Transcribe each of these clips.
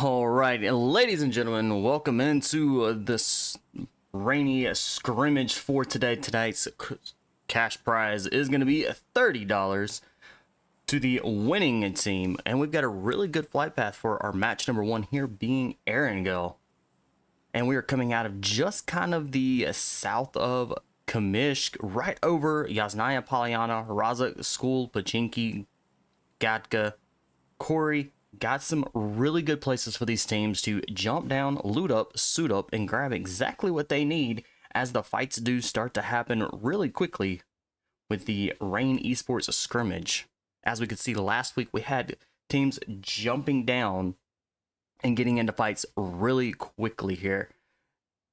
All right, ladies and gentlemen, welcome into this rainy scrimmage for today. Tonight's cash prize is going to be $30 to the winning team, and we've got a really good flight path for our match number one here, being Erangel. And we are coming out of just kind of the south of Kamishk, right over Yasnaya, Polyana, Raza, School, Pachinki, Gatka, Corey. Got some really good places for these teams to jump down, loot up, suit up, and grab exactly what they need as the fights do start to happen really quickly with the Rain Esports scrimmage. As we could see last week, we had teams jumping down and getting into fights really quickly here.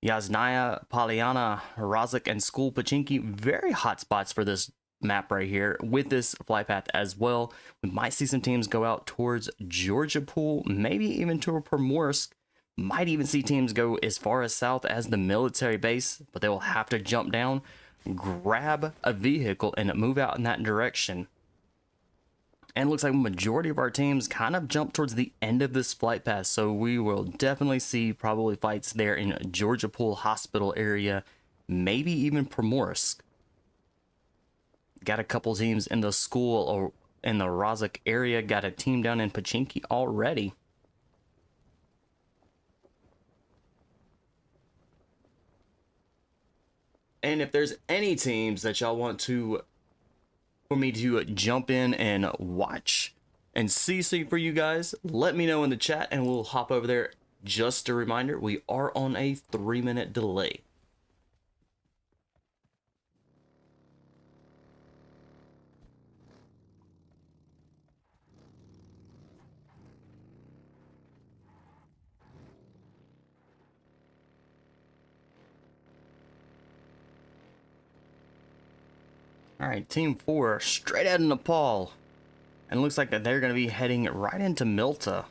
Yasnaya, Polyana, Razik, and School Pachinki, very hot spots for this map right here with this flight path as well. We might see some teams go out towards Georgia Pool, maybe even to Primorsk. Might even see teams go as far as south as the military base, but they will have to jump down, grab a vehicle, and move out in that direction. And it looks like the majority of our teams kind of jump towards the end of this flight path, so we will definitely see probably fights there in Georgia Pool Hospital area, maybe even Primorsk. Got a couple teams in the school or in the Razik area. Got a team down in Pachinki already. And if there's any teams that y'all want for me to jump in and watch and see for you guys, let me know in the chat and we'll hop over there. Just a reminder, we are on a 3-minute delay. Alright, Team 4, straight out of Nepal. And it looks like that they're going to be heading right into Milta,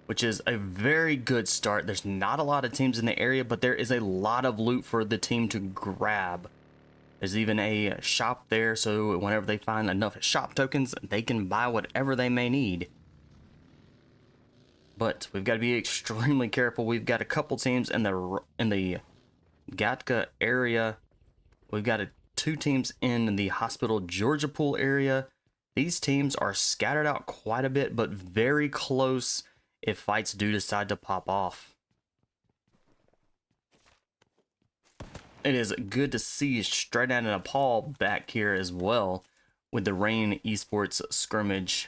which is a very good start. There's not a lot of teams in the area, but there is a lot of loot for the team to grab. There's even a shop there, so whenever they find enough shop tokens, they can buy whatever they may need. But we've got to be extremely careful. We've got a couple teams in the Gatka area. We've got 2 teams in the Hospital Georgia Pool area. These teams are scattered out quite a bit, but very close if fights do decide to pop off. It is good to see straight out of Nepal back here as well with the Rain Esports scrimmage.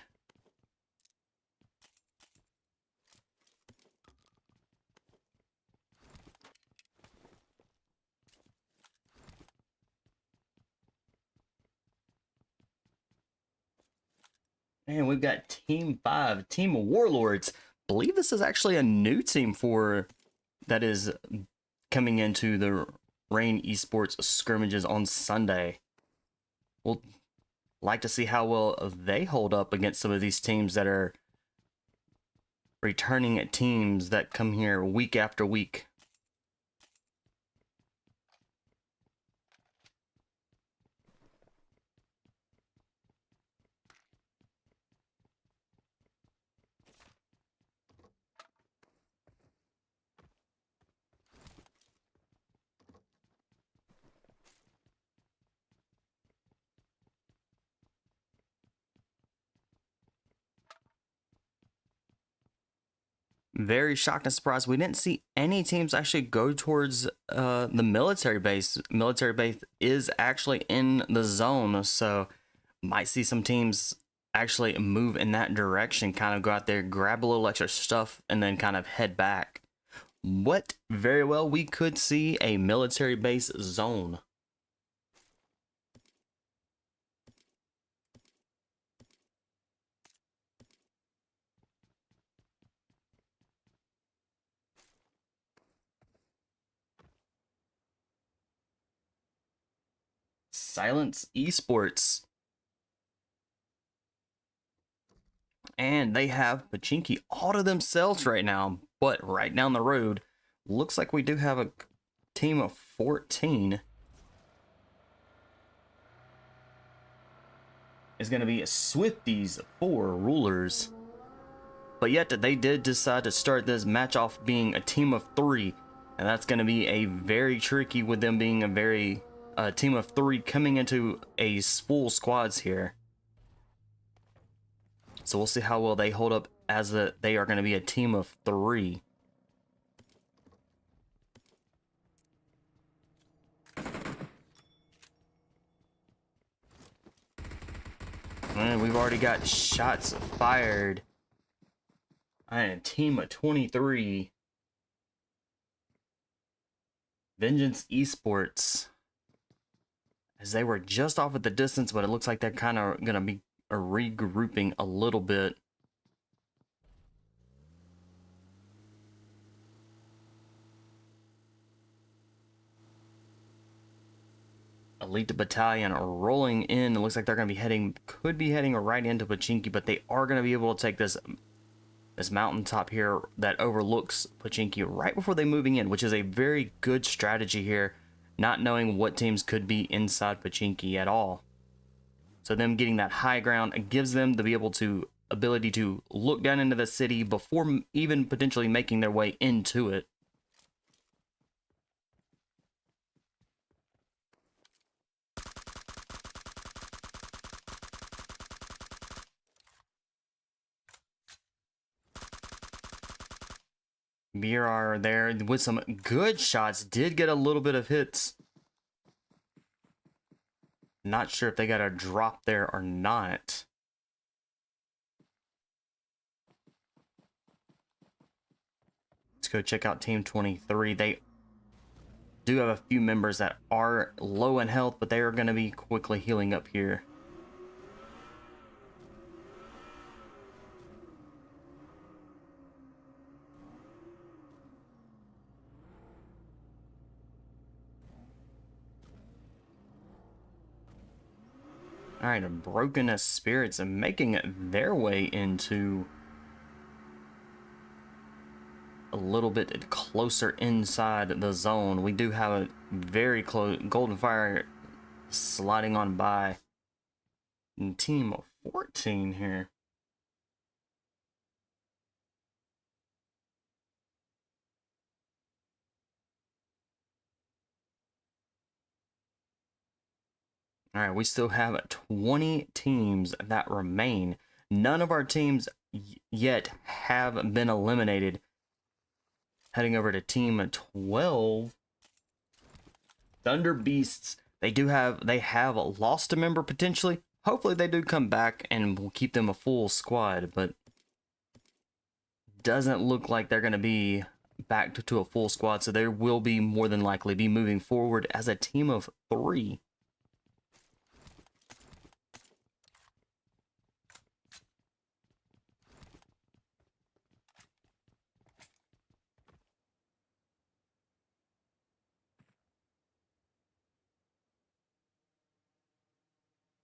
And we've got Team 5, Team WarLords. Believe this is actually a new team that is coming into the Rain Esports scrimmages on Sunday. We'll like to see how well they hold up against some of these teams that are returning teams that come here week after week. Very shocked and surprised we didn't see any teams actually go towards the military base. Military base is actually in the zone, so might see some teams actually move in that direction, kind of go out there, grab a little extra stuff, and then kind of head back. What very well we could see a military base zone. Silents Esports. And they have Pachinki all to themselves right now, but right down the road, looks like we do have a team of 14. Is going to be Swifties 4 rulers. but yet they did decide to start this match off being a team of 3, and that's going to be a very tricky with them being a very team of 3 coming into a full squads here. So we'll see how well they hold up as they are going to be a team of 3. And we've already got shots fired. And a team of 23. Vengeance Esports. As they were just off at the distance, but it looks like they're kind of going to be regrouping a little bit. Elite Battalion are rolling in. It looks like they're going to be heading, could be heading right into Pochinki, but they are going to be able to take this mountaintop here that overlooks Pochinki right before they moving in, which is a very good strategy here, not knowing what teams could be inside Pochinki at all. So them getting that high ground gives them the ability to look down into the city before even potentially making their way into it. PHYR there with some good shots, did get a little bit of hits. Not sure if they got a drop there or not. Let's go check out Team 23. They do have a few members that are low in health, but they are going to be quickly healing up here. Alright, Broken Spirits and making their way into a little bit closer inside the zone. We do have a very close Golden Fire sliding on by. And team of 14 here. All right, we still have 20 teams that remain. None of our teams yet have been eliminated. Heading over to Team 12. Thunder Beasts. They have lost a member potentially. Hopefully they do come back and we'll keep them a full squad, but doesn't look like they're going to be back to a full squad, so they will be more than likely be moving forward as a team of 3.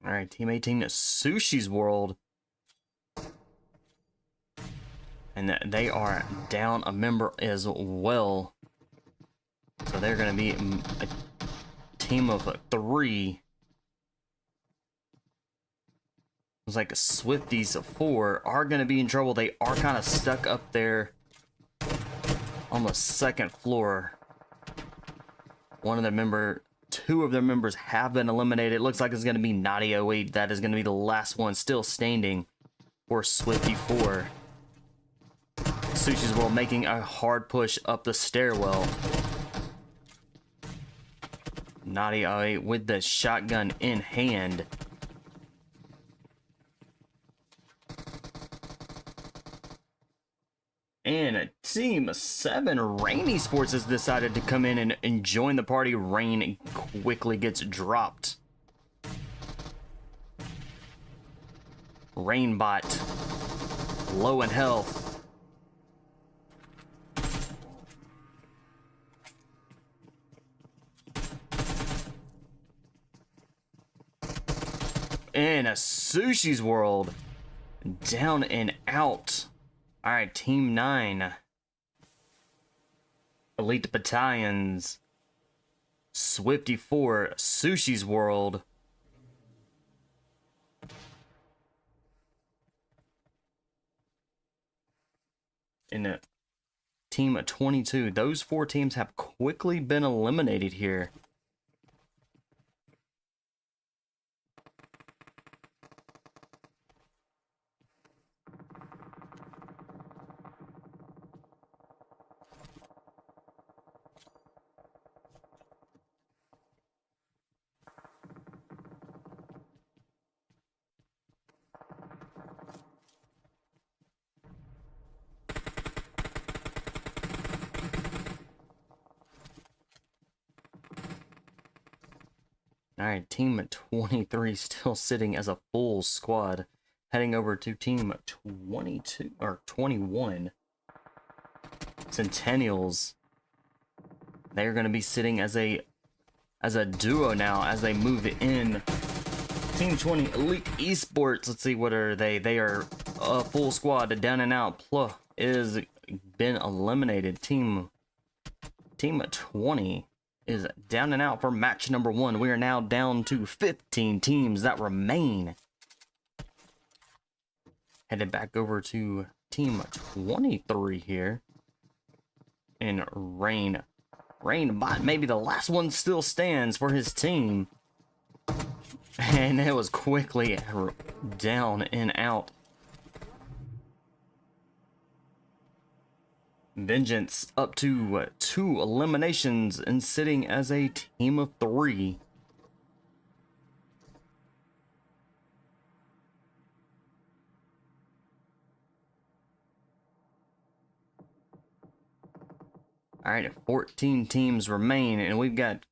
All right, Team 18, Sushi's World. And they are down a member as well. So they're going to be a team of 3. Looks like Swifties of 4 are going to be in trouble. They are kind of stuck up there on the second floor. Two of their members have been eliminated. It looks like it's going to be Naughty08. That is going to be the last one still standing for Swifty 4. Sushi's World making a hard push up the stairwell. Naughty08 with the shotgun in hand. And Team 7, Rain Esports, has decided to come in and join the party. Rain quickly gets dropped. Rainbot, low in health. And a Sushi's World, down and out. All right, Team 9. Elite Battalions. Swifty 4. Sushi's World. in Team 22. Those 4 teams have quickly been eliminated here. Alright, Team 23 still sitting as a full squad. Heading over to Team 22 or 21. Sentinels. They're going to be sitting as a duo now as they move in. Team 20 Elite Esports. Let's see, what are they? They are a full squad. Down and out. Pluh is been eliminated. Team 20 is down and out for match number 1. We are now down to 15 teams that remain. Headed back over to Team 23 here. And Rain bot, maybe the last one still stands for his team. And it was quickly down and out. Vengeance up to 2 eliminations and sitting as a team of 3. Alright, 14 teams remain, and we've got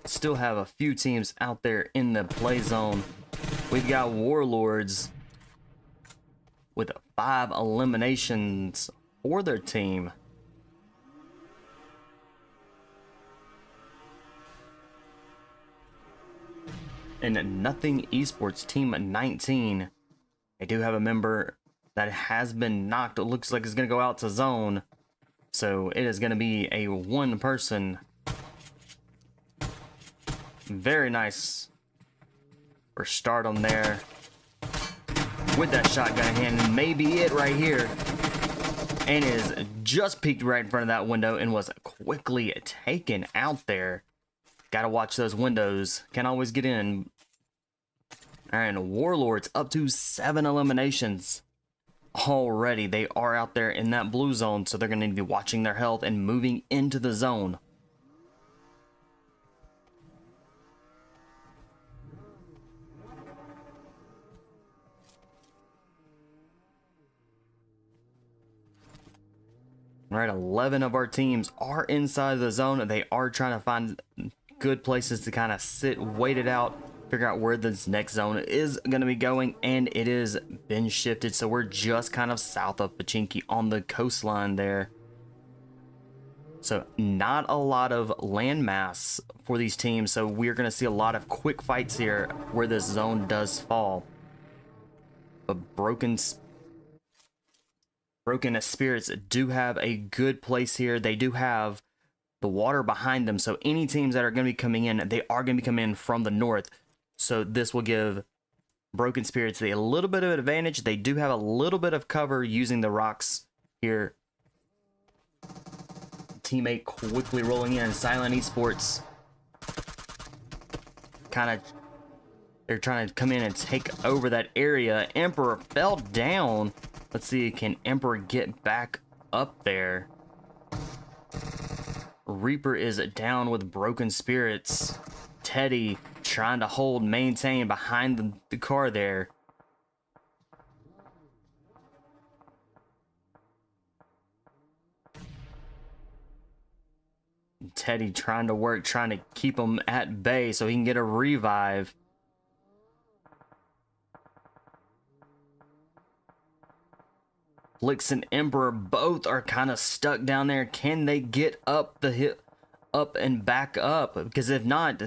still have a few teams out there in the play zone. We've got WarLords with 5 eliminations for their team. And Nothing Esports Team 19. They do have a member that has been knocked. It looks like it's going to go out to zone. So it is going to be a 1-person. Very nice for stardom there. With that shotgun in hand, and maybe it right here. And is just peeked right in front of that window and was quickly taken out there. Gotta watch those windows. Can't always get in. Alright, WarLords up to 7 eliminations. Already, they are out there in that blue zone, so they're going to need to be watching their health and moving into the zone. All right, 11 of our teams are inside the zone. They are trying to find good places to kind of sit, wait it out, figure out where this next zone is going to be going, and it is been shifted, so we're just kind of south of Pachinki on the coastline there. So not a lot of landmass for these teams, so we're going to see a lot of quick fights here where this zone does fall. But Broken Spirits do have a good place here. They do have the water behind them, so any teams that are going to be coming in, they are going to be coming in from the north. So this will give Broken Spirits a little bit of an advantage. They do have a little bit of cover using the rocks here. Teammate quickly rolling in. Silents Esports they're trying to come in and take over that area. Emperor fell down. Let's see, can Emperor get back up there? Reaper is down with Broken Spirits. Teddy trying to maintain behind the car there. Teddy trying to keep him at bay so he can get a revive. Flix and Emperor both are kind of stuck down there. Can they get up the hill, up and back up? Because if not,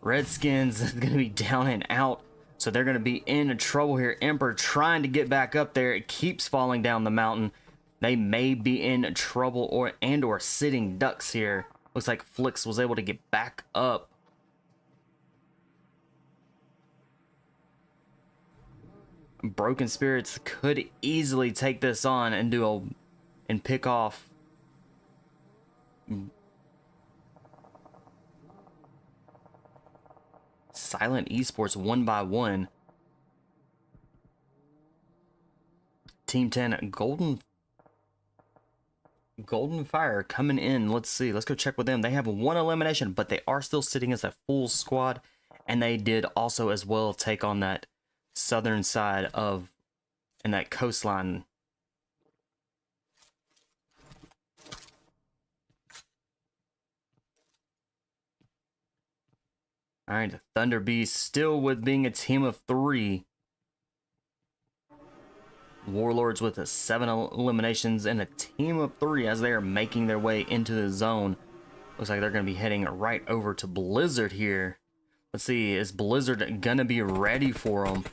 Redskins is going to be down and out. So they're going to be in trouble here. Emperor trying to get back up there. It keeps falling down the mountain. They may be in trouble or sitting ducks here. Looks like Flix was able to get back up. Broken Spirits could easily take this on and pick off Silent Esports 1 by 1. Team 10 Golden Phyra coming in. Let's see. Let's go check with them. They have 1 elimination, but they are still sitting as a full squad, and they did also as well take on that southern side of and that coastline. All right, Thunder Beast still with being a team of 3. Warlords with 7 eliminations and a team of 3 as they are making their way into the zone. Looks like they're going to be heading right over to Blizzard here. Let's see, is Blizzard going to be ready for them?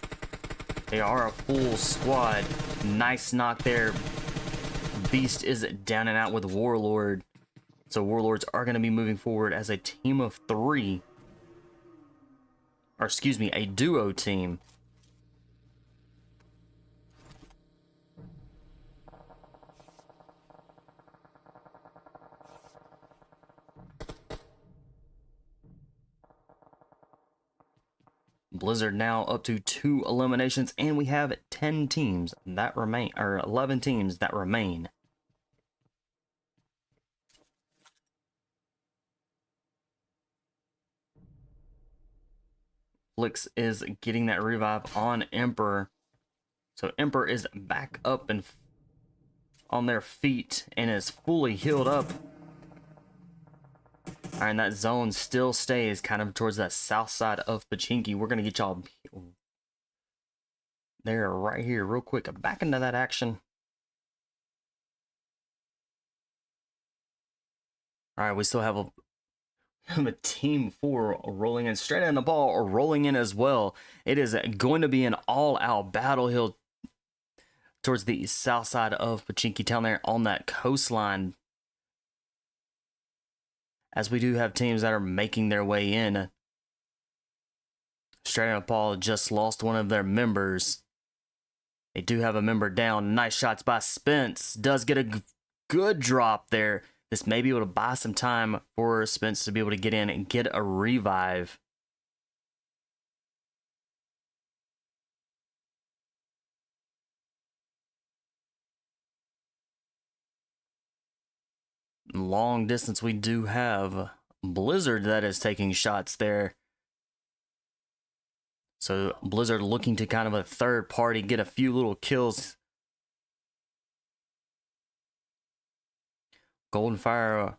They are a full squad. Nice knock there. Beast is down and out with Warlord. So Warlords are going to be moving forward as a team of 3. Or excuse me, a duo team. Blizzard now up to 2 eliminations, and we have 10 teams that remain, or 11 teams that remain. Flix is getting that revive on Emperor. So Emperor is back up and on their feet and is fully healed up. All right, and that zone still stays kind of towards that south side of Pachinki. We're going to get y'all there right here real quick. Back into that action. All right, we still have a team 4 rolling in straight in the ball or rolling in as well. It is going to be an all-out battle hill towards the south side of Pachinki Town there on that coastline. As we do have teams that are making their way in. Straight in Nepal just lost one of their members. They do have a member down. Nice shots by Spence. Does get a good drop there. This may be able to buy some time for Spence to be able to get in and get a revive. Long distance, we do have Blizzard that is taking shots there. So Blizzard looking to kind of a third party, get a few little kills. Golden Phyra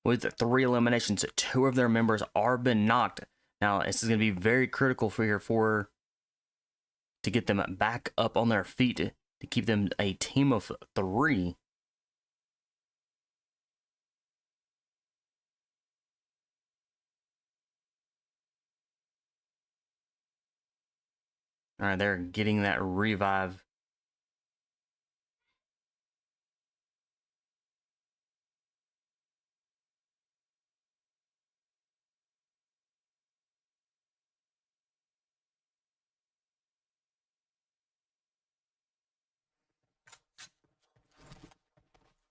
with 3 eliminations, 2 of their members are been knocked. Now this is going to be very critical for to get them back up on their feet to keep them a team of 3. All right, they're getting that revive.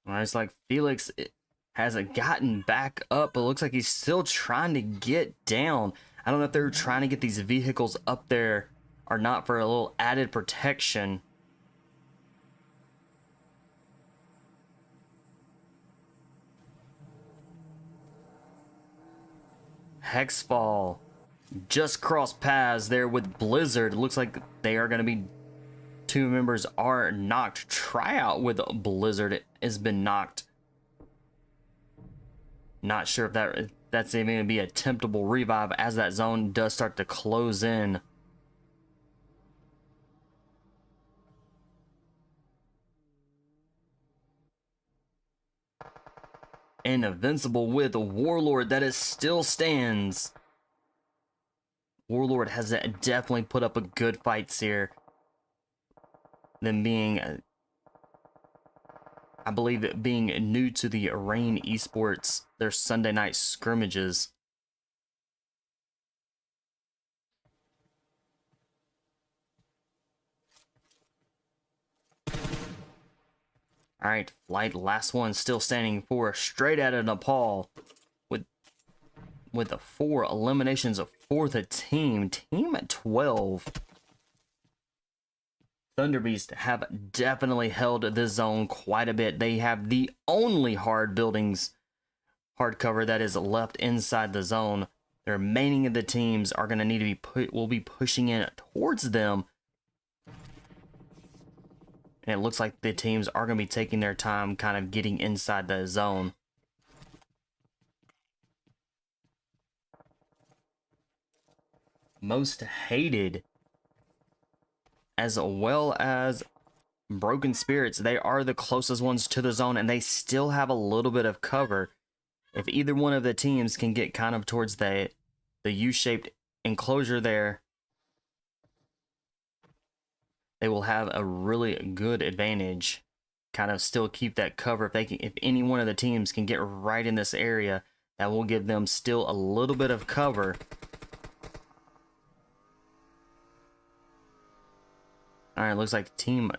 All right, it's like Felix hasn't gotten back up, but it looks like he's still trying to get down. I don't know if they're trying to get these vehicles up there or not for a little added protection. HexFall just crossed paths there with Blizzard. It looks like they are going to be 2 members are knocked. Tryout with Blizzard has been knocked. Not sure if that's even going to be a temptable revive as that zone does start to close in. And Invincible with a Warlord that is still stands. Warlord has definitely put up a good fights here. Them being, I believe it being new to the Rain Esports, their Sunday night scrimmages. All right, Flight, last one, still standing for straight out of Nepal with the 4 eliminations for the team. Team 12. ThunderBeast have definitely held the zone quite a bit. They have the only hard cover that is left inside the zone. The remaining of the teams are going to need to will be pushing in towards them. And it looks like the teams are going to be taking their time kind of getting inside the zone. Mosthated, as well as Broken Spirits, they are the closest ones to the zone, and they still have a little bit of cover. If either one of the teams can get kind of towards the U-shaped enclosure there, they will have a really good advantage. Kind of still keep that cover. If any one of the teams can get right in this area, that will give them still a little bit of cover. All right, looks like Team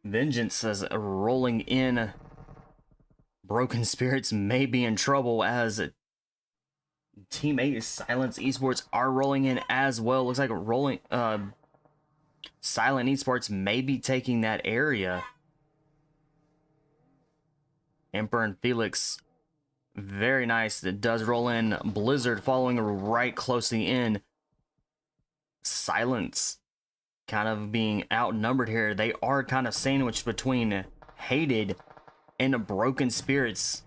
Vengeance is rolling in. Broken Spirits may be in trouble as Team 8 Silents Esports are rolling in as well. Looks like Silent Esports may be taking that area. Emperor and Felix, very nice. It does roll in. Blizzard following right closely in. Silence kind of being outnumbered here. They are kind of sandwiched between Hated and Broken Spirits.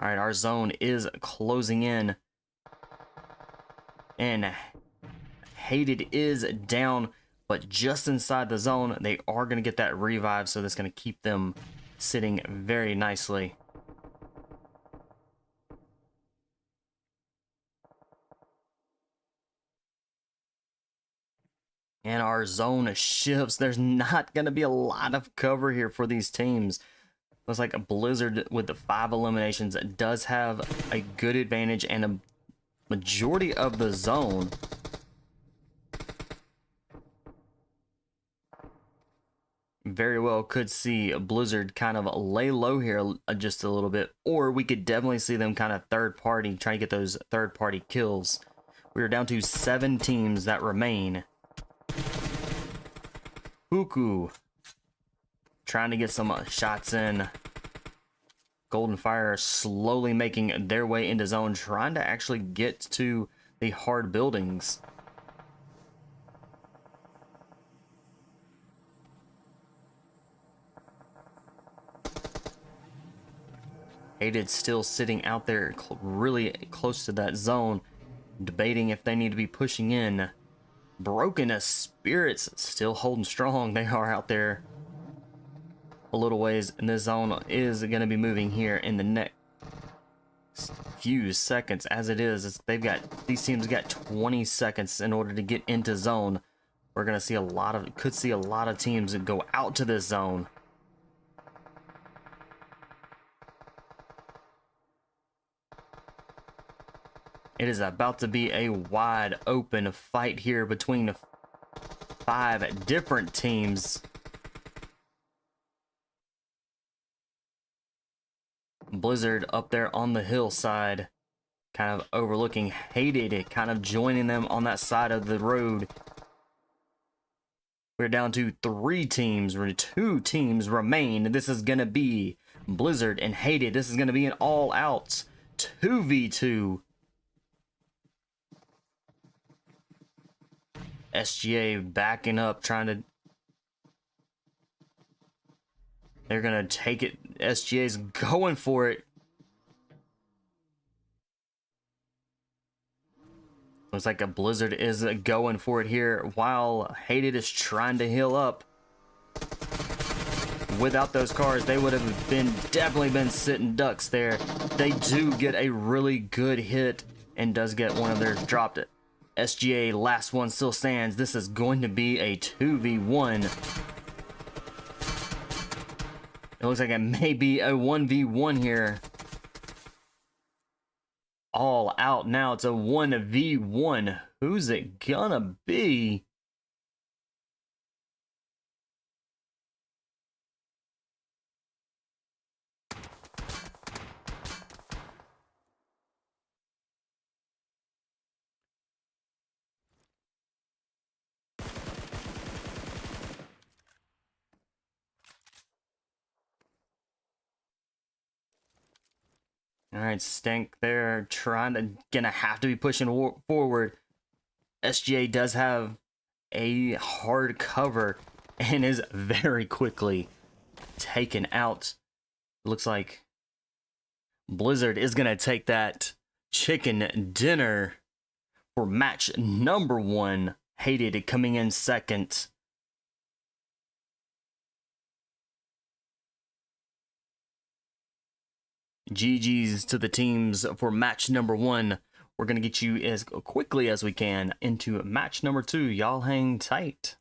All right, our zone is closing in, and Hated is down, but just inside the zone. They are going to get that revive, so that's going to keep them sitting very nicely. And our zone shifts. There's not going to be a lot of cover here for these teams. Looks like a Blizzard with the 5 eliminations does have a good advantage and a majority of the zone. Very well could see a Blizzard kind of lay low here just a little bit, or we could definitely see them kind of third party, trying to get those third party kills. We are down to 7 teams that remain. Huku trying to get some shots in. Golden Fire slowly making their way into zone, trying to actually get to the hard buildings. Hated still sitting out there really close to that zone, debating if they need to be pushing in. Broken Spirits still holding strong. They are out there a little ways, and this zone is going to be moving here in the next few seconds. As it is, these teams got 20 seconds in order to get into zone. We're going to see could see a lot of teams go out to this zone. It is about to be a wide open fight here between 5 different teams. Blizzard up there on the hillside, kind of overlooking Hated, kind of joining them on that side of the road. We're down to 3 teams, 2 teams remain. This is going to be Blizzard and Hated. This is going to be an all-out 2v2. SGA backing up, they're gonna take it. SGA's going for it. Looks like a Blizzard is going for it here, while Hated is trying to heal up. Without those cars, they would have definitely been sitting ducks there. They do get a really good hit, and does get one of theirs dropped. It. SGA, last one still stands. This is going to be a 2v1. It looks like it may be a 1v1 here. All out now. It's a 1v1. Who's it gonna be? All right, Stink there gonna have to be pushing forward. SGA does have a hard cover and is very quickly taken out. Looks like Blizzard is gonna take that chicken dinner for match number 1. Hated coming in second. GG's to the teams for match number 1. We're going to get you as quickly as we can into match number 2. Y'all hang tight.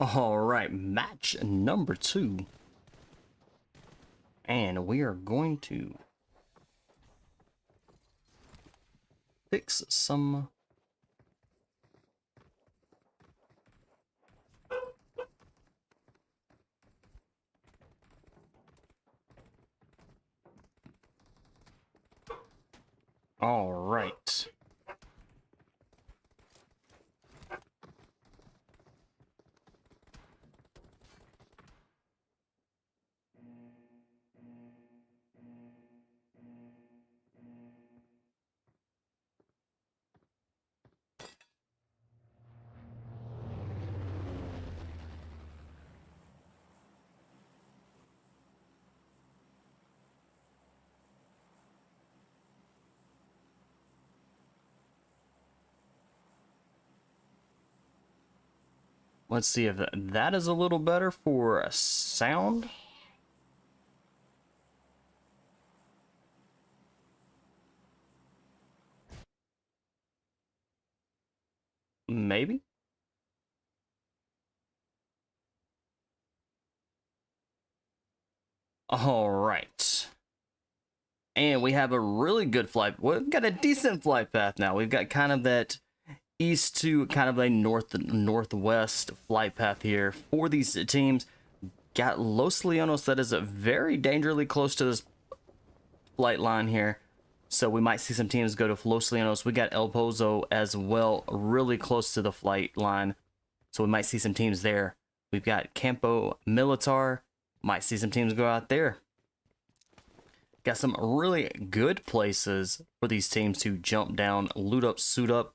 All right, match number 2. And we are going to fix some all right. Let's see if that is a little better for a sound. Maybe. All right. And we have a really good flight. We've got a decent flight path now. We've got kind of that east to kind of a northwest flight path here for these teams. Got Los Leonos that is very dangerously close to this flight line here. So we might see some teams go to Los Leonos. We got El Pozo as well, really close to the flight line. So we might see some teams there. We've got Campo Militar. Might see some teams go out there. Got some really good places for these teams to jump down, loot up, suit up.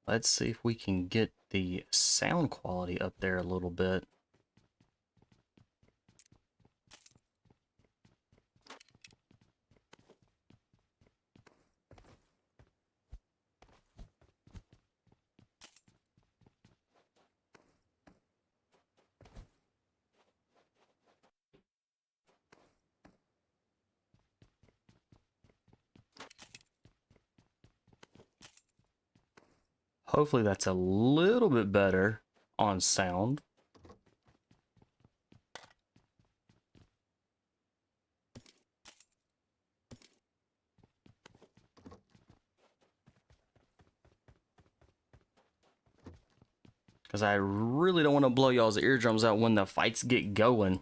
Let's see if we can get the sound quality up there a little bit. Hopefully that's a little bit better on sound. Because I really don't want to blow y'all's eardrums out when the fights get going.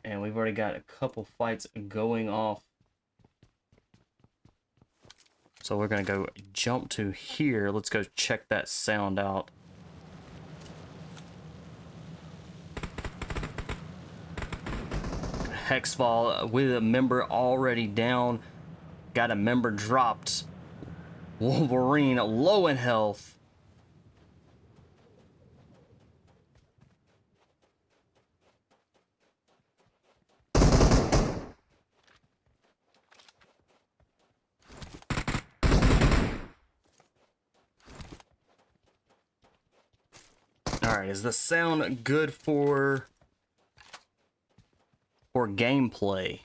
And we've already got a couple fights going off. So we're going to go jump to here. Let's go check that sound out. HexFall with a member already down. Got a member dropped. Wolverine low in health. Alright, is the sound good for gameplay?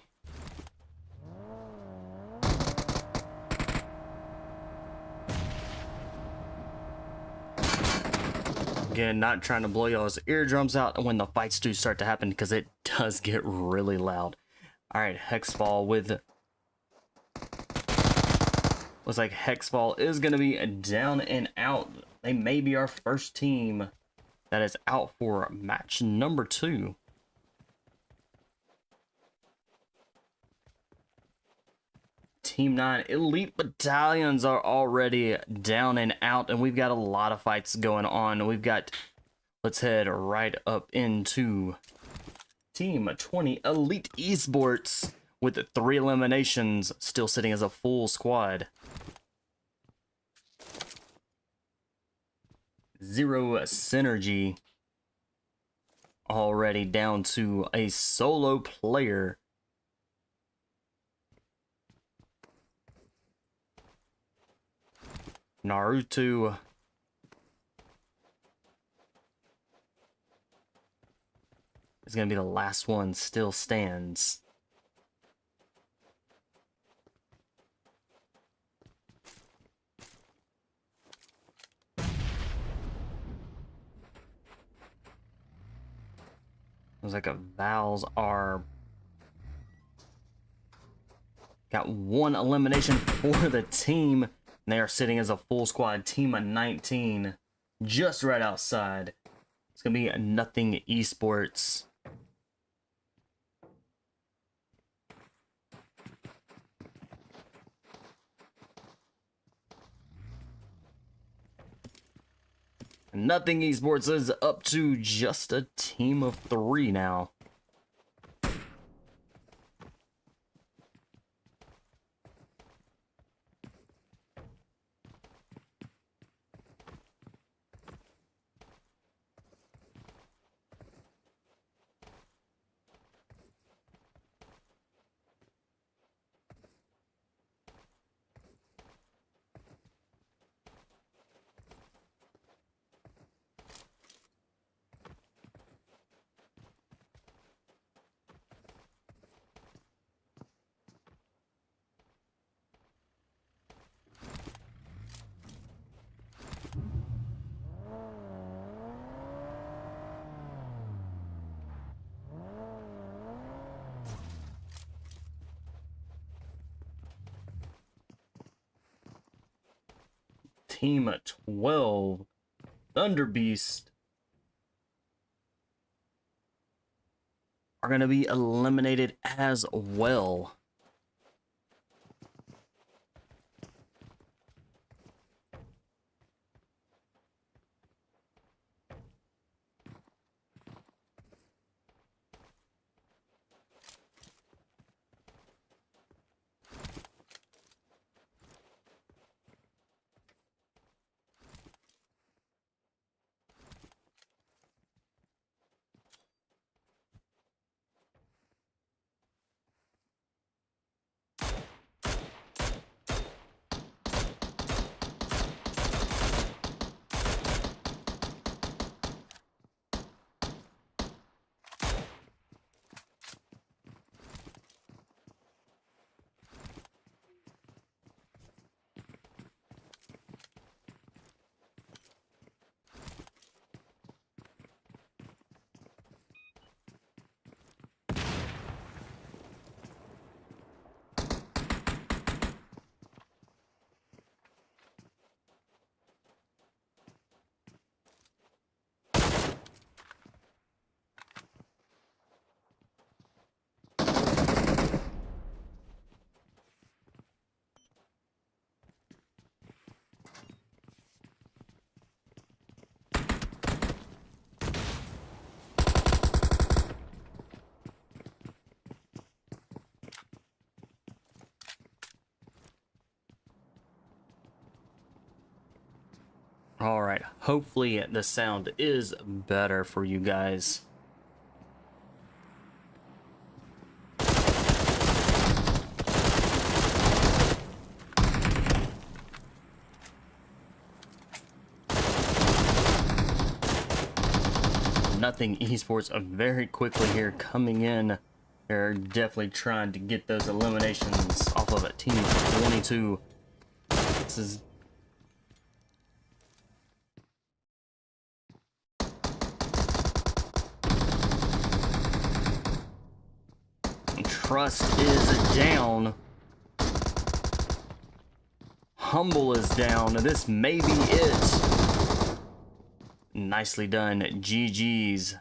Again, not trying to blow y'all's eardrums out when the fights do start to happen, because it does get really loud. Alright, HexFall with... Looks like HexFall is going to be down and out. They may be our first team that is out for match number 2. Team 9 Elite Battalions are already down and out, and we've got a lot of fights going on. Let's head right up into Team 20 Elite Esports with 3 eliminations, still sitting as a full squad. 0 synergy, already down to a solo player. Naruto is going to be the last one, still stands. Looks like Vals are got 1 elimination for the team. And they are sitting as a full squad. Team of 19 just right outside. It's gonna be Nothing Esports. Nothing Esports is up to just a team of 3 now. Team 12 Thunderbeast are going to be eliminated as well. All right, hopefully the sound is better for you guys. Nothing Esports very quickly here coming in. They're definitely trying to get those eliminations off of a Team 22. This is Trust is down. Humble is down. This may be it. Nicely done. GG's.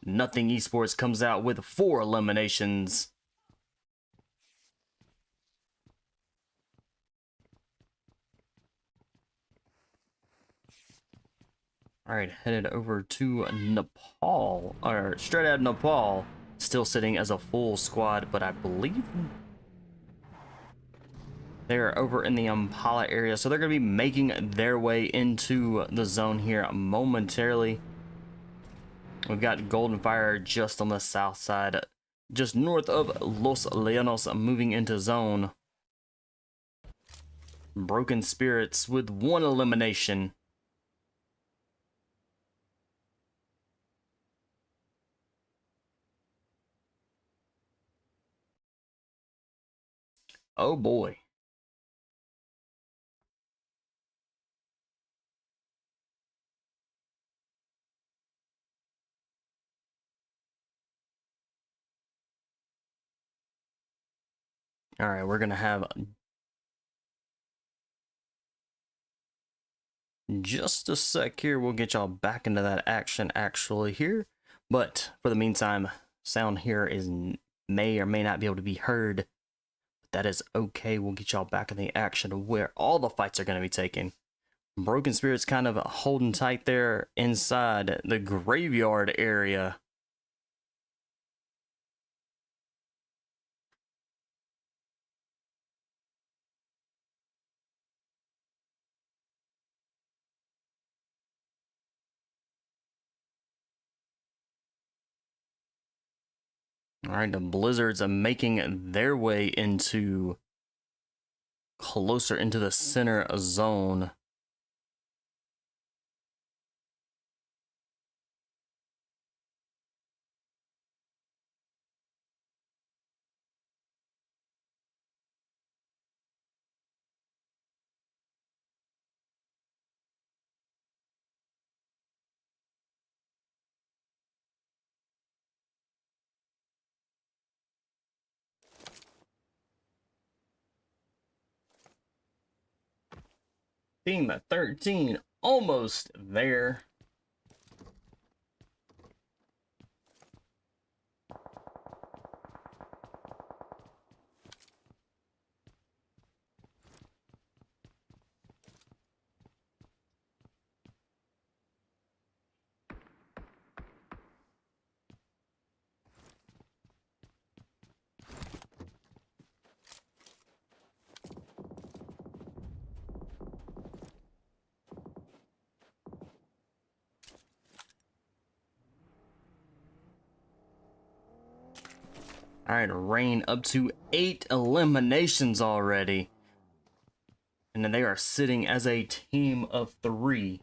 Nothing Esports comes out with 4 eliminations. All right, headed over to Nepal, or straight out of Nepal, still sitting as a full squad, but I believe they're over in the Impala area, so they're going to be making their way into the zone here momentarily. We've got Golden Fire just on the south side, just north of Los Leonos, moving into zone. Broken Spirits with 1 elimination. Oh boy. All right, we're going to have just a sec here. We'll get y'all back into that action actually here. But for the meantime, sound here is may or may not be able to be heard. But that is okay. We'll get y'all back in the action where all the fights are going to be taken. Broken Spirits kind of holding tight there inside the graveyard area. All right, the Blizzards are making their way into closer into the center zone. Team 13 almost there. All right, Rain up to 8 eliminations already. And then they are sitting as a team of 3.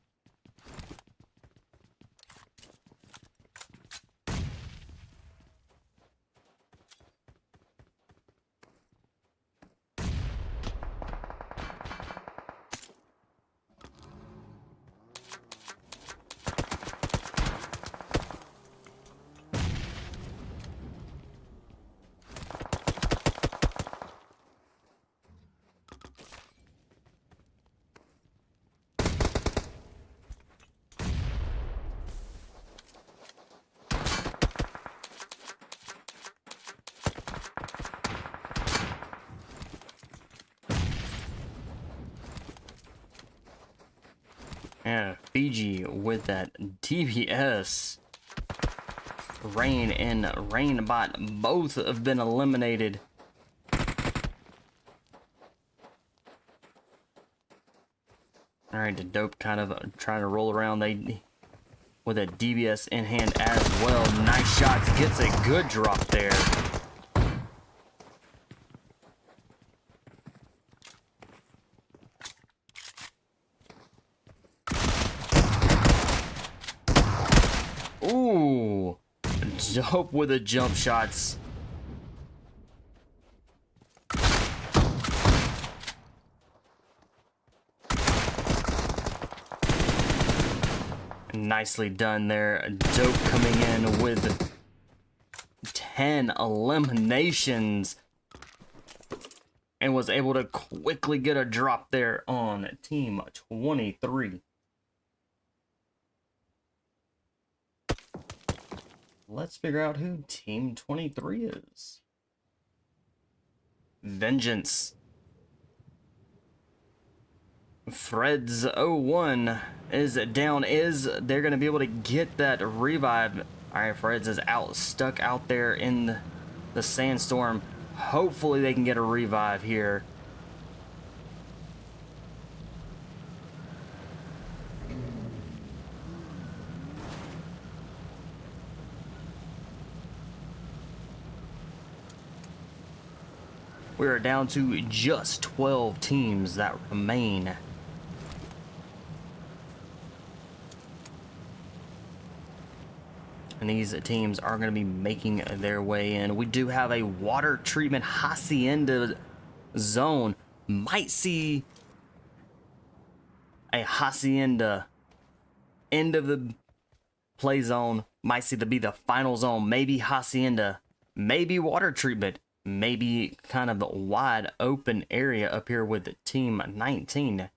Yeah, Fiji with that TBes. Rain and Rainbot both have been eliminated. Alright, the Dope kind of trying to roll around. They with a DBS in hand as well. Nice shots, gets a good drop there. Ooh, Dope with the jump shots. Nicely done there. Dope coming in with 10 eliminations and was able to quickly get a drop there on Team 23. Let's figure out who Team 23 is. Vengeance. Freds01 is down. They're going to be able to get that revive? All right, Freds is stuck out there in the sandstorm. Hopefully they can get a revive here. We are down to just 12 teams that remain. And these teams are going to be making their way in. We do have a water treatment hacienda zone. Might see a hacienda end of the play zone. Might see to be the final zone. Maybe hacienda. Maybe water treatment. Maybe kind of a wide open area up here with Team 19.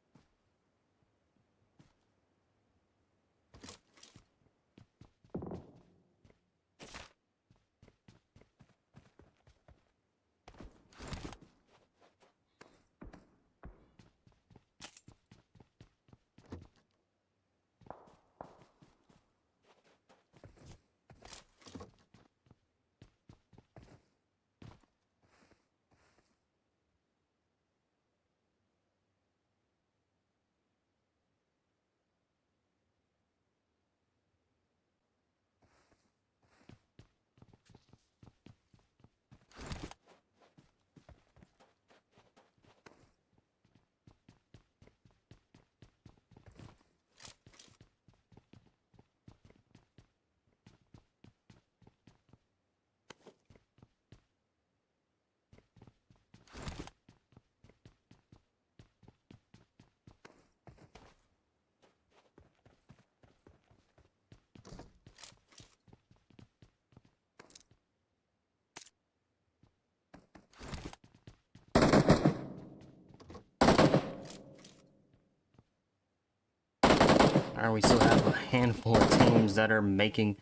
Alright, we still have a handful of teams that are making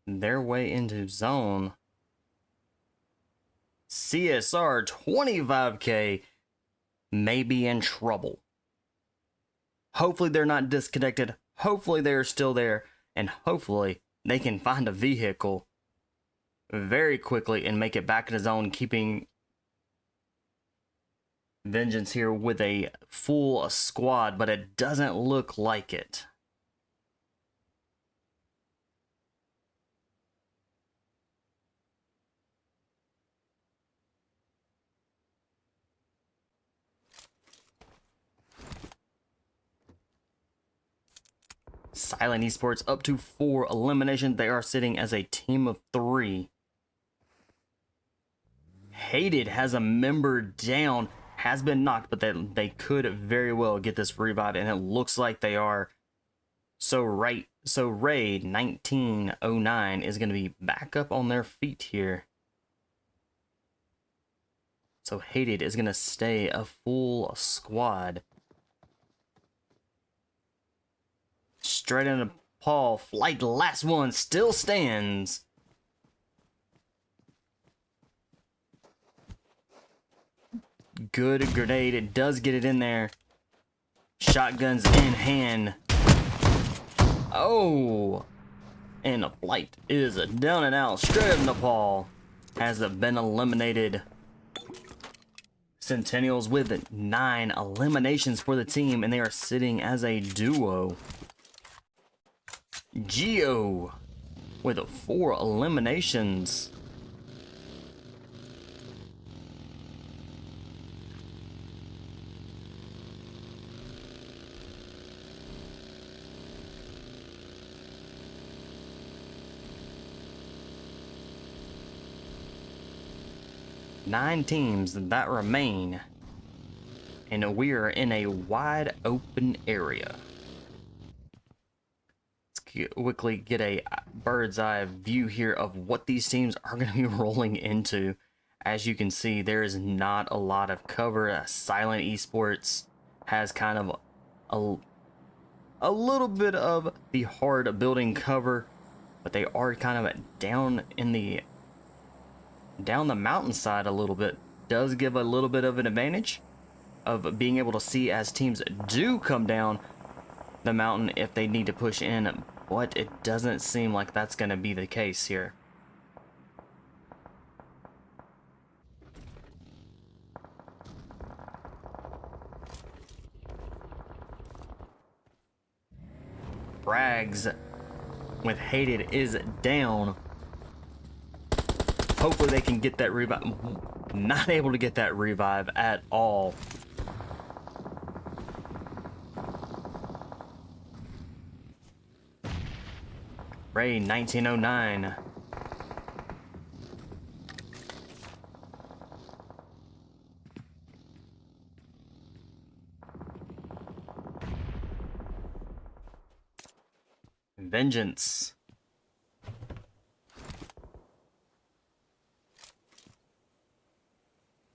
their way into zone. CSR 25K may be in trouble. Hopefully they're not disconnected. Hopefully they're still there. And hopefully they can find a vehicle very quickly and make it back into zone, keeping Vengeance here with a full squad, but it doesn't look like it. Silent Esports up to 4 eliminations. They are sitting as a team of 3. Hated has a member down, has been knocked, but they could very well get this revive, and it looks like they are. So Raid 1909 is going to be back up on their feet here. So Hated is going to stay a full squad. Straight into Paul. Flight, last one, still stands. Good grenade. It does get it in there. Shotguns in hand. Oh! And the Flight is down and out. Straight into Paul. Has been eliminated. Sentinels with 9 eliminations for the team, and they are sitting as a duo. Geo with 4 eliminations. Nine teams that remain, and we are in a wide open area. Quickly get a bird's eye view here of what these teams are going to be rolling into. As you can see, there is not a lot of cover. Silent Esports has kind of a little bit of the hard building cover, but they are kind of down the mountainside a little bit. Does give a little bit of an advantage. of being able to see as teams do come down the mountain if they need to push in, but it doesn't seem like that's going to be the case here. Rags with Hated is down. Hopefully they can get that revive. Not able to get that revive at all. Rain 1909. Vengeance.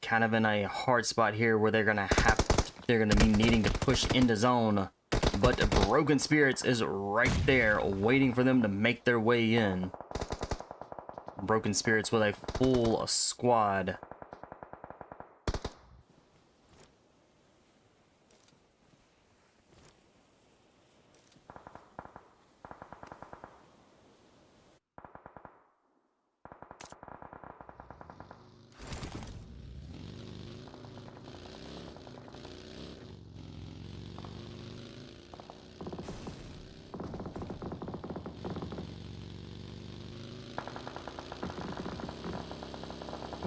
Kind of in a hard spot here where they're gonna be needing to push into zone, but Broken Spirits is right there waiting for them to make their way in. Broken Spirits with a full squad.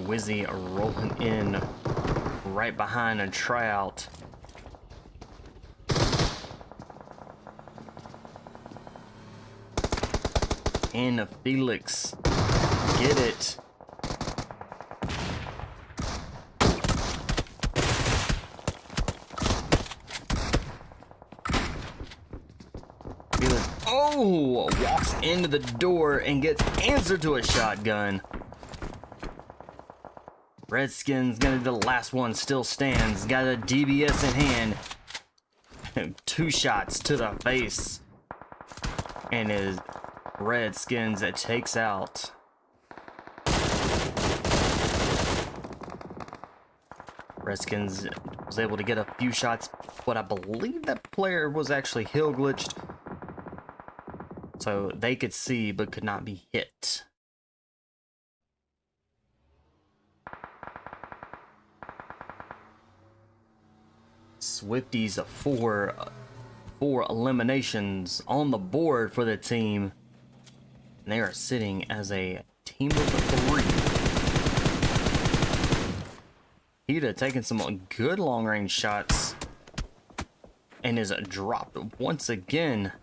Wizzy rolling in right behind a tryout. And Felix, get it. Felix, oh, walks into the door and gets answered to a shotgun. Redskins gonna be the last one, still stands. Got a TBes in hand. 2 shots to the face. And his Redskins it takes out. Redskins was able to get a few shots, but I believe that player was actually hill glitched. So they could see but could not be hit. Swifties four eliminations on the board for the team. And they are sitting as a team of 3. Outta taking some good long range shots and is dropped once again.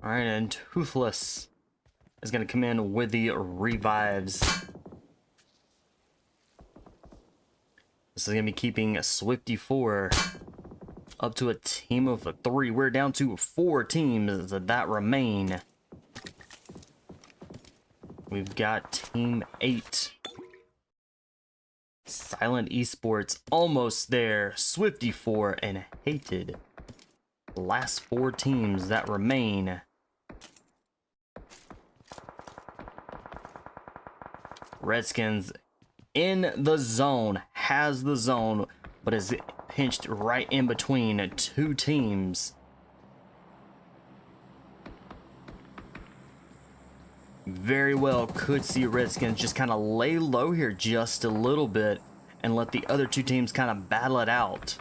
All right, and Toothless is going to come in with the revives. This is going to be keeping Swifty 4 up to a team of 3. We're down to 4 teams that remain. We've got Team 8. Silent Esports almost there. Swifty 4 and Hated. Last 4 teams that remain. Redskins in the zone, has the zone, but is pinched right in between 2 teams. Very well could see Redskins just kind of lay low here just a little bit and let the other 2 teams kind of battle it out.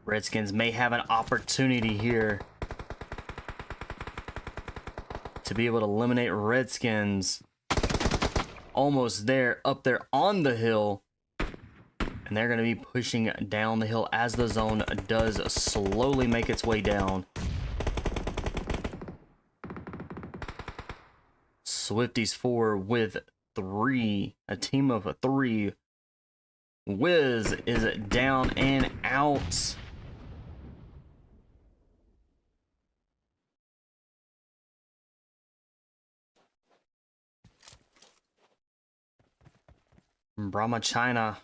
Redskins may have an opportunity here to be able to eliminate Redskins. Almost there, up there on the hill. And they're going to be pushing down the hill as the zone does slowly make its way down. Swifties 4 with 3, a team of 3. Wiz is down and out. Brahma China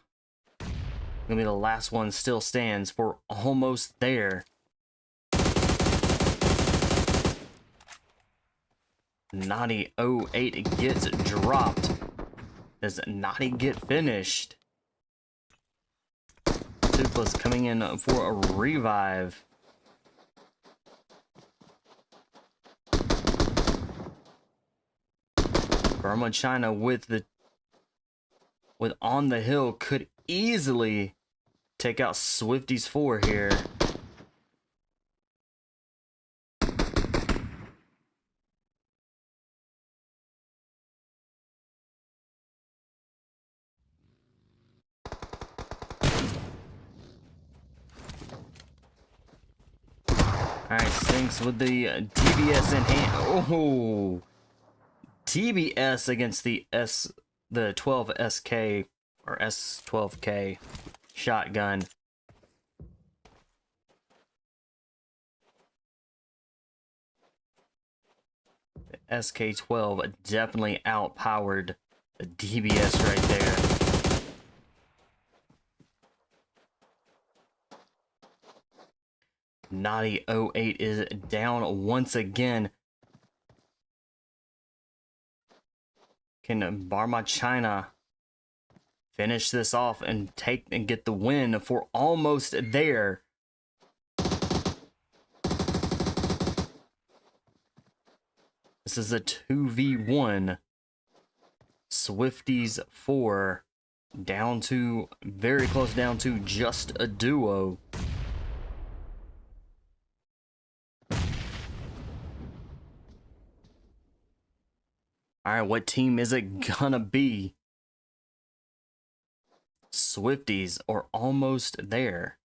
gonna be the last one still stands. For almost there. Naughty 08 gets dropped. Does Naughty get finished? Toothless coming in for a revive. Burma China with on the hill could easily take out Swifties 4 here. Alright, Stinks with the TBes in hand. Oh! TBes against the 12SK or S12K shotgun. The SK12 definitely outpowered the TBes right there. Naughty 08 is down once again. Can Burma China finish this off and get the win for almost there? This is a 2v1. Swifties 4 down to very close down to just a duo. Alright, what team is it gonna be? Swifties are almost there.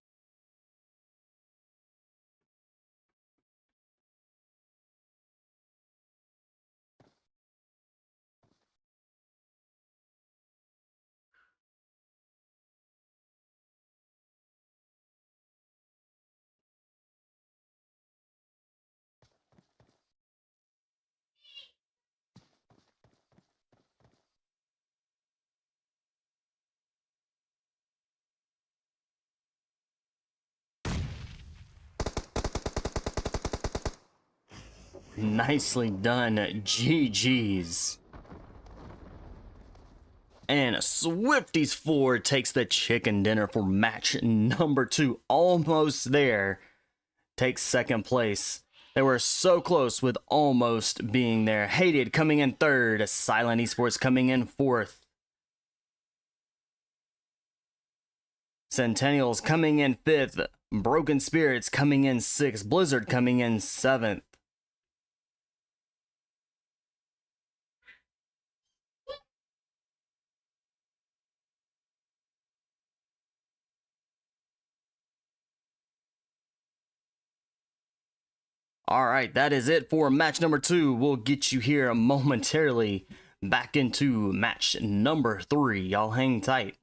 Nicely done, GG's. And Swifties 4 takes the chicken dinner for match number 2. Almost there. Takes second place. They were so close with almost being there. Hated coming in 3rd. Silent Esports coming in 4th. Sentinels coming in 5th. Broken Spirits coming in 6th. Blizzard coming in 7th. Alright, that is it for match number 2. We'll get you here momentarily back into match number 3. Y'all hang tight.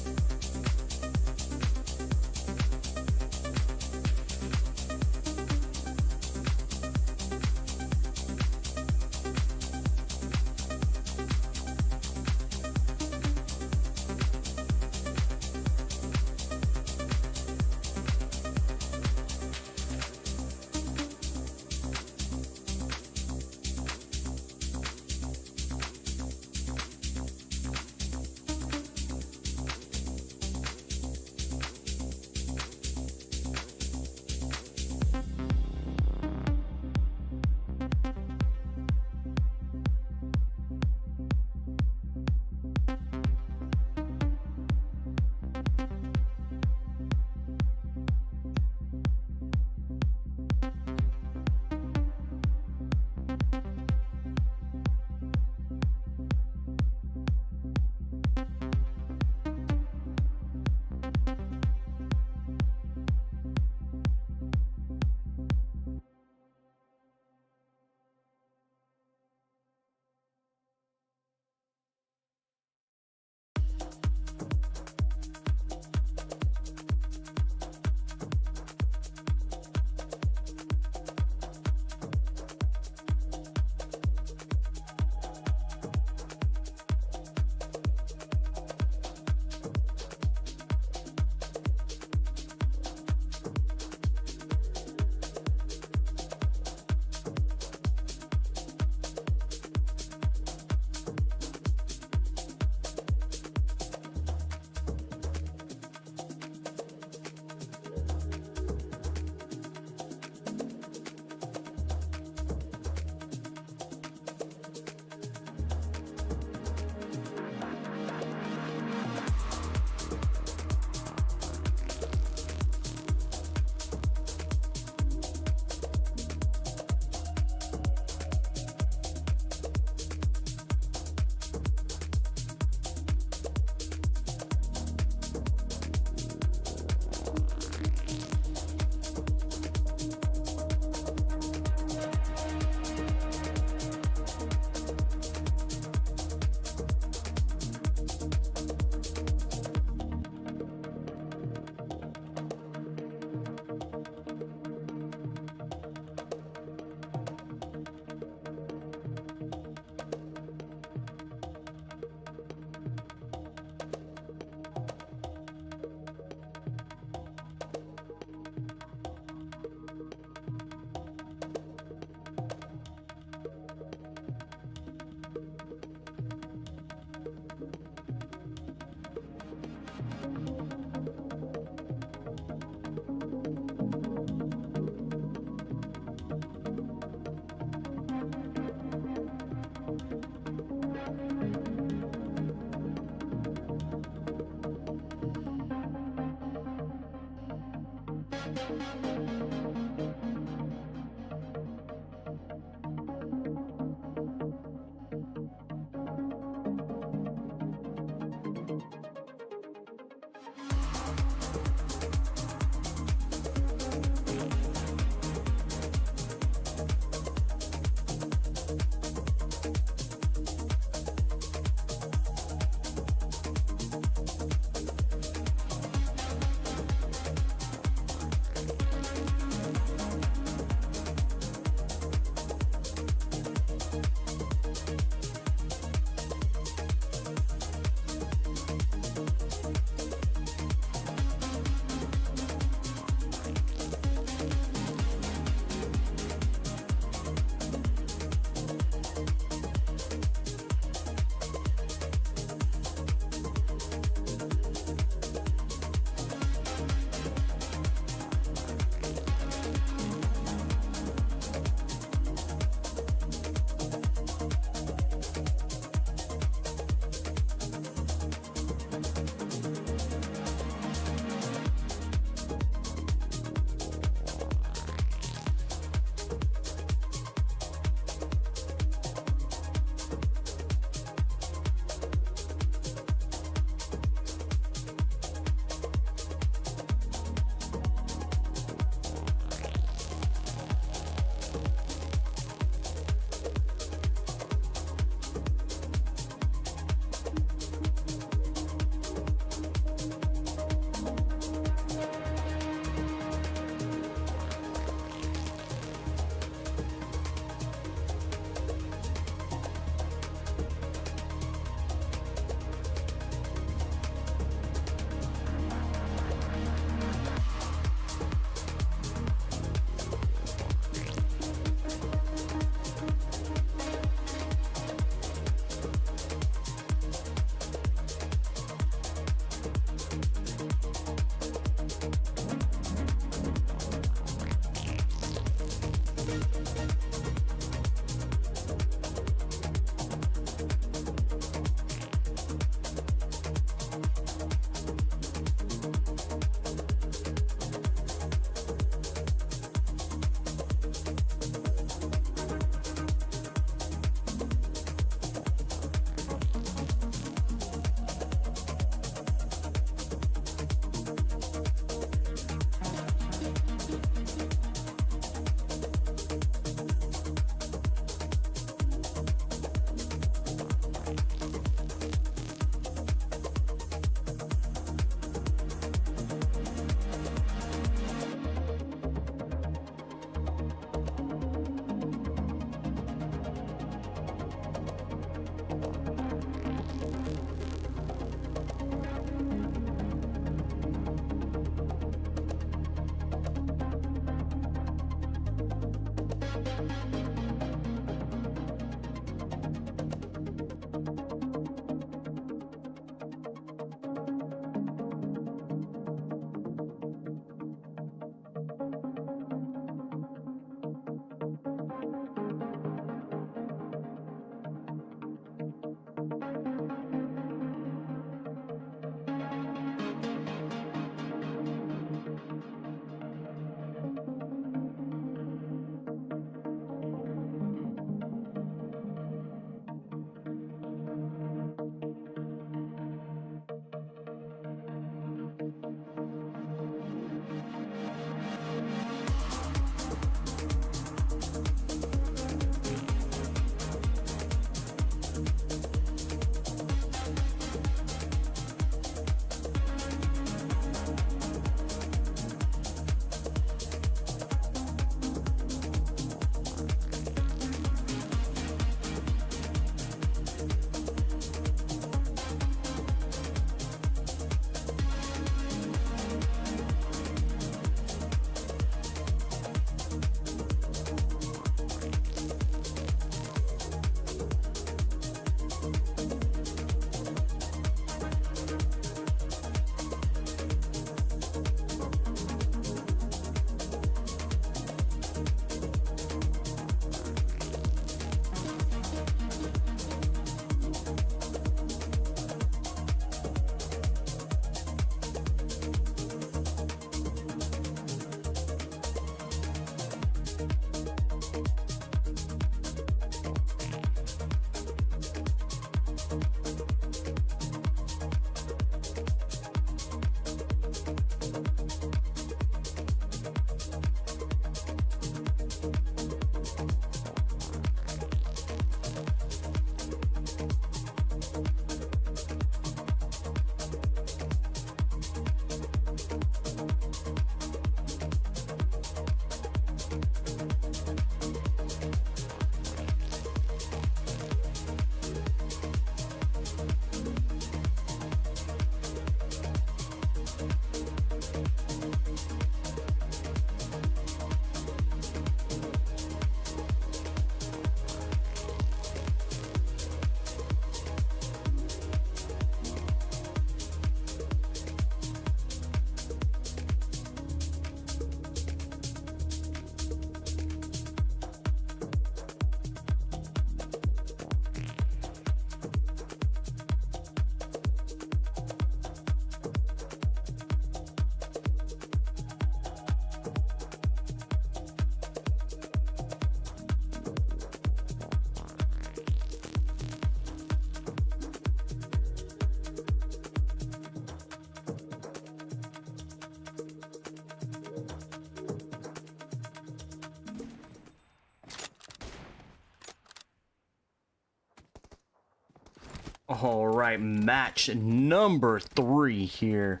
All right, match number 3 here.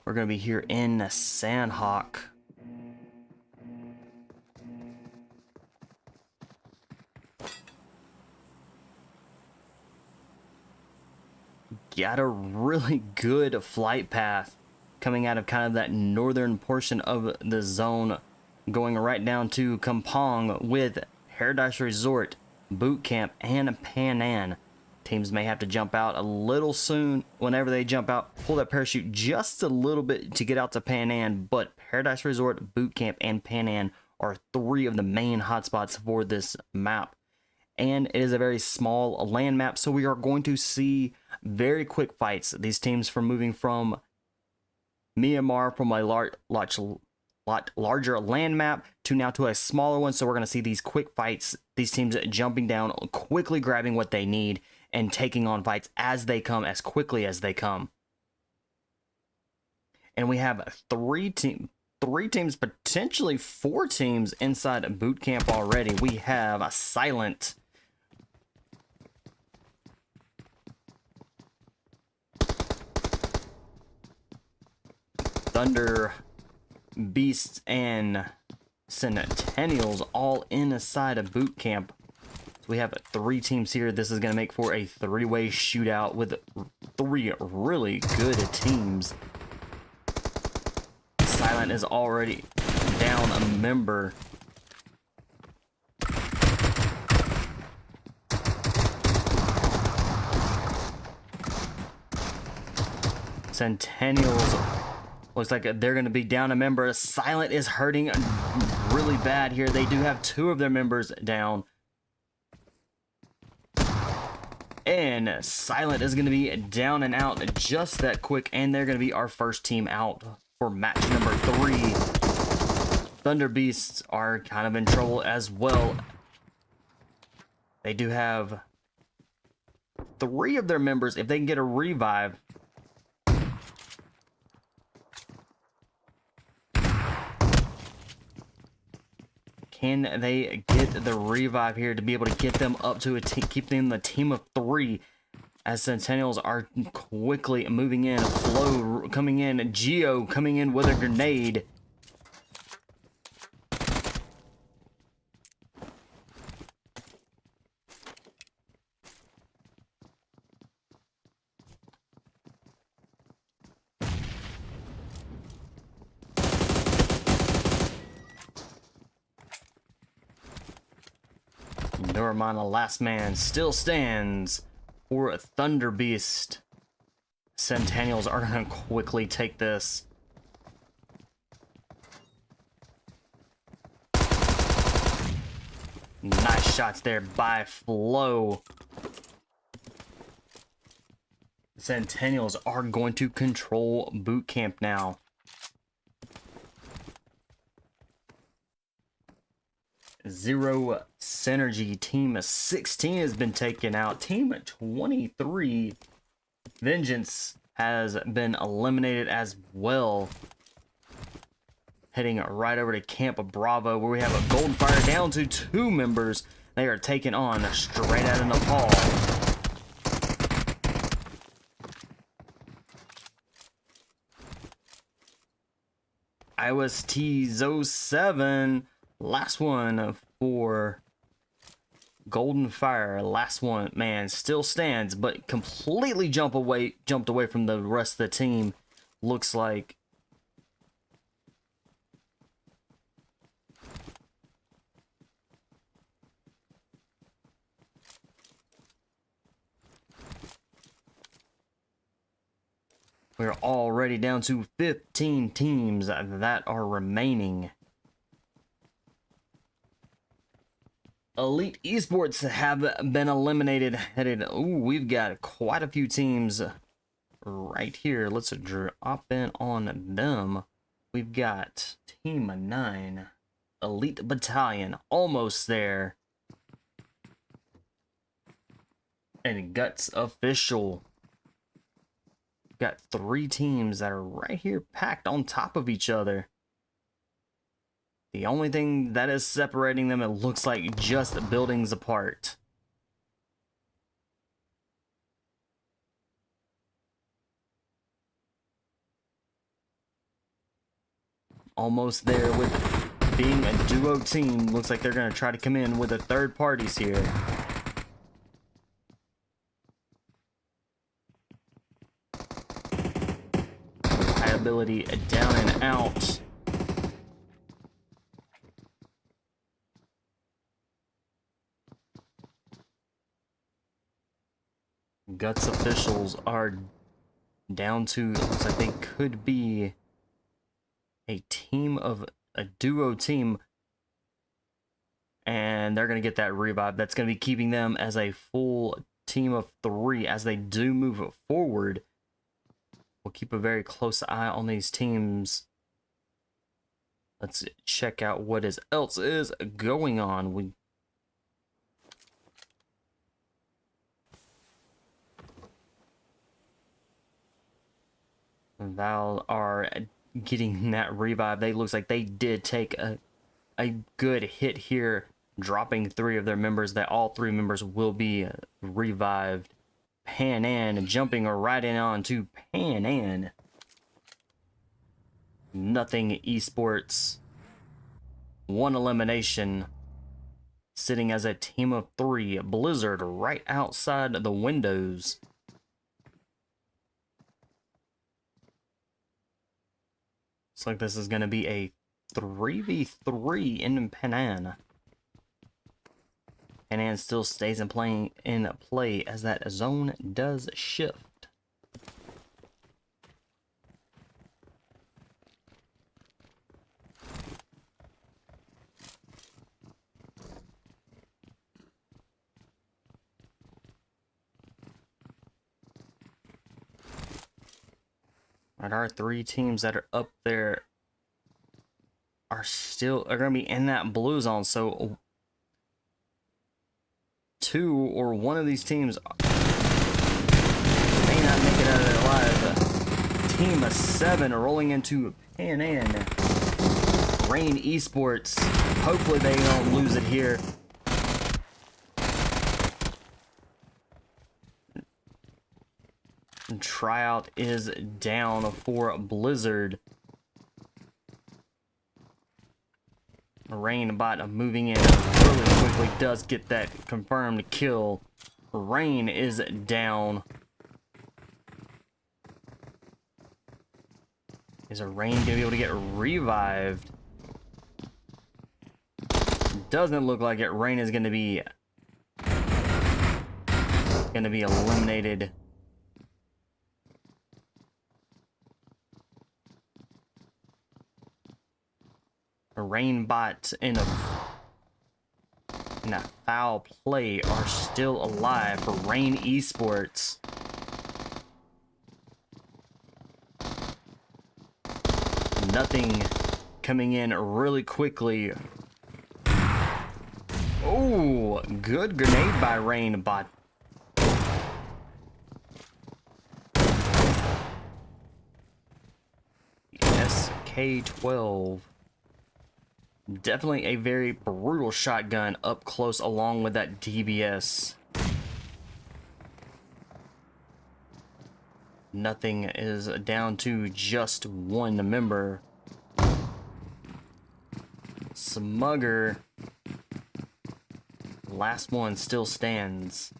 We're going to be here in Sandhawk. Got a really good flight path coming out of kind of that northern portion of the zone, going right down to Kampong with Paradise Resort, Boot Camp, and Panan. Teams may have to jump out a little soon. Whenever they jump out, pull that parachute just a little bit to get out to Panan, but Paradise Resort, Boot Camp, and Panan are 3 of the main hotspots for this map. And it is a very small land map, so we are going to see very quick fights. These teams from moving from Myanmar from a lot larger land map to now to a smaller one, so we're going to see these quick fights, these teams jumping down, quickly grabbing what they need, and taking on fights as they come, as quickly as they come. And we have 3 teams, potentially 4 teams inside boot camp already. We have a Silent, Thunder Beasts, and Sentinels all inside a boot camp. So we have 3 teams here. This is going to make for a 3-way shootout with 3 really good teams. Silent is already down a member. Sentinels looks like they're going to be down a member. Silent is hurting really bad here. They do have 2 of their members down. And Silent is going to be down and out just that quick. And they're going to be our first team out for match number 3. Thunder Beasts are kind of in trouble as well. They do have 3 of their members. If they can get a revive, can they get the revive here to be able to get them up to keep them the team of 3, as Sentinels are quickly moving in. Flo coming in, Geo coming in with a grenade. Never mind, the last man still stands for a Thunder Beast. Sentinels are going to quickly take this. Nice shots there by Flo. Sentinels are going to control boot camp now. Zero synergy. Team 16 has been taken out. Team 23 Vengeance has been eliminated as well. Heading right over to Camp Bravo, where we have a Golden Fire down to 2 members. They are taken on straight out of Nepal. IOST 07. Last one for Golden Fire. Last one, man, still stands, but completely jumped away from the rest of the team. Looks like we're already down to 15 teams that are remaining. Elite Esports have been eliminated. We've got quite a few teams right here. Let's drop in on them. We've got Team 9, Elite Battalion, almost there. And Gutsofficials. Got 3 teams that are right here packed on top of each other. The only thing that is separating them, it looks like, just buildings apart. Almost there with being a duo team. Looks like they're going to try to come in with the third parties here. High ability down and out. Gutsofficials are down to, looks like they could be a duo team, and they're going to get that revive. That's going to be keeping them as a full team of 3 as they do move forward. We'll keep a very close eye on these teams. Let's check out what else is going on. Val are getting that revive. They looks like they did take a good hit here, dropping 3 of their members. That all 3 members will be revived. Panan jumping right in on to Panan. Nothing Esports. 1 elimination. Sitting as a team of 3. Blizzard right outside the windows. Looks like this is going to be a 3v3 in Panan. Panan still stays in play as that zone does shift. And our 3 teams that are up there are going to be in that blue zone. So 2 or 1 of these teams may not make it out of there alive. Team of 7 rolling into Panan. Rain Esports. Hopefully they don't lose it here. Tryout is down for Blizzard. Rain bot moving in really quickly does get that confirmed kill. Rain is down. Is a Rain gonna be able to get revived? Doesn't look like it. Rain is gonna be eliminated. A Rain bot in a foul play are still alive for Rain Esports. Nothing coming in really quickly. Oh, good grenade by Rain bot. SK-12. Definitely a very brutal shotgun up close along with that TBes. Nothing is down to just 1 member. Smugger. Last one still stands.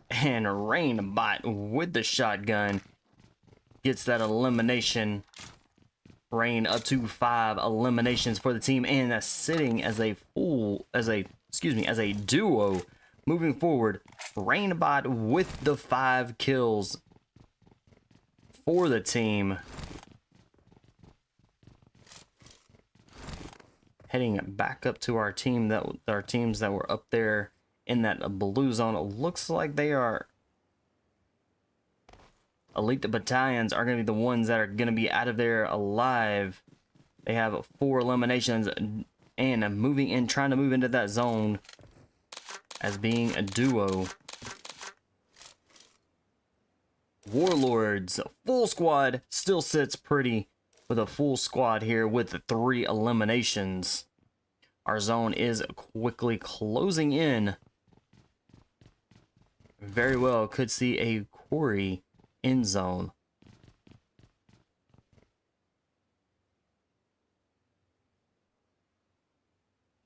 And Rainbot with the shotgun gets that elimination. Rain up to 5 eliminations for the team, and sitting as a duo. Moving forward, Rainbot with the 5 kills for the team. Heading back up to our teams that were up there in that blue zone. It looks like they are Elite Battalions are going to be the ones that are going to be out of there alive. They have 4 eliminations and moving in, trying to move into that zone as being a duo. WarLords full squad still sits pretty with a full squad here with the 3 eliminations. Our zone is quickly closing in. Very well, could see a quarry in zone.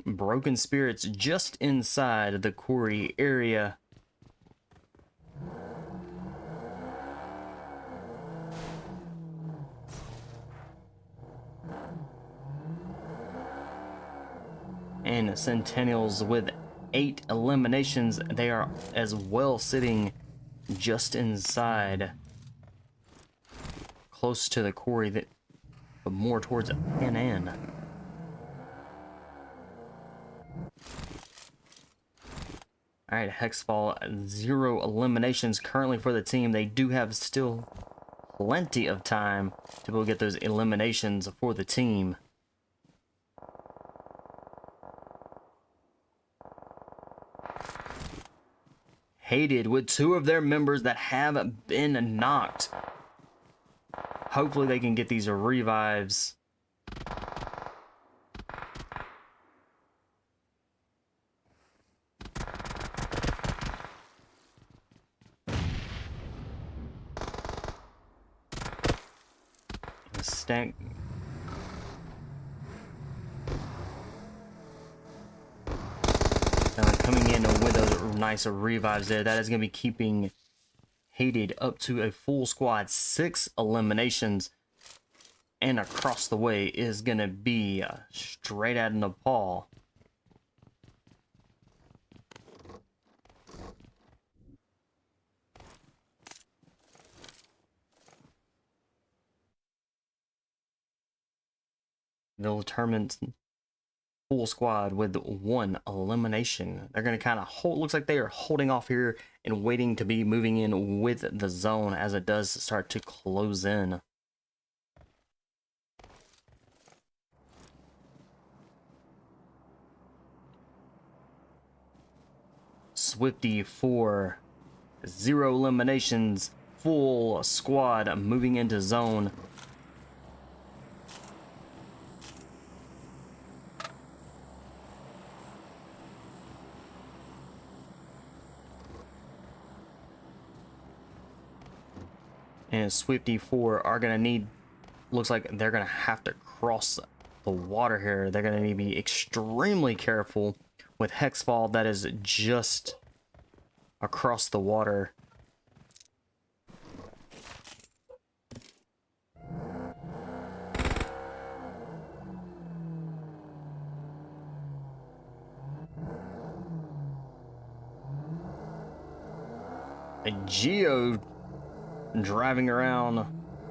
Broken spirits just inside the quarry area. And Sentinels with 8 eliminations. They are as well sitting just inside, close to the quarry, but more towards NN. Alright, HexFall, 0 eliminations currently for the team. They do have still plenty of time to be able to get those eliminations for the team. Hated with 2 of their members that have been knocked. Hopefully they can get these revives. Stack. Coming in with those nice revives there. That is going to be keeping Hated up to a full squad, 6 eliminations. And across the way is going to be straight out of Nepal. They'll determine full squad with 1 elimination. They're going to kind of hold, looks like they are holding off here and waiting to be moving in with the zone as it does start to close in. Swifty for 0 eliminations, full squad moving into zone. And Swifty 4 are going to need, looks like they're going to have to cross the water here. They're going to need to be extremely careful with HexFall that is just across the water. A Geo driving around.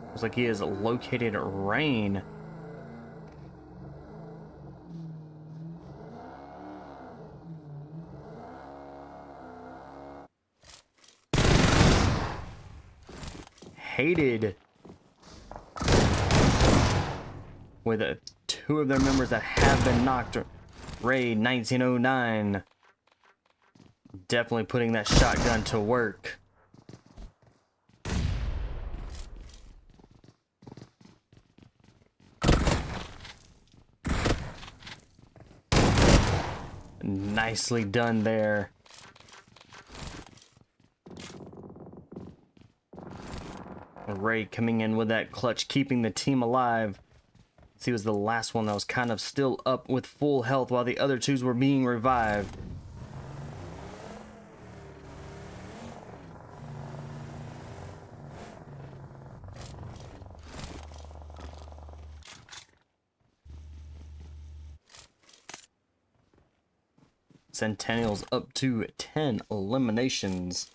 Looks like he has located Rain. Hated with 2 of their members that have been knocked. Raid 1909 definitely putting that shotgun to work. Nicely done there. Ray coming in with that clutch, keeping the team alive. He was the last one that was kind of still up with full health while the other 2s were being revived. Sentinels up to 10 eliminations.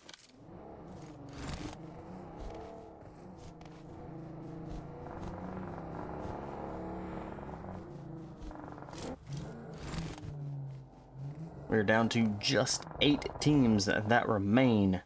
We're down to just 8 teams that remain.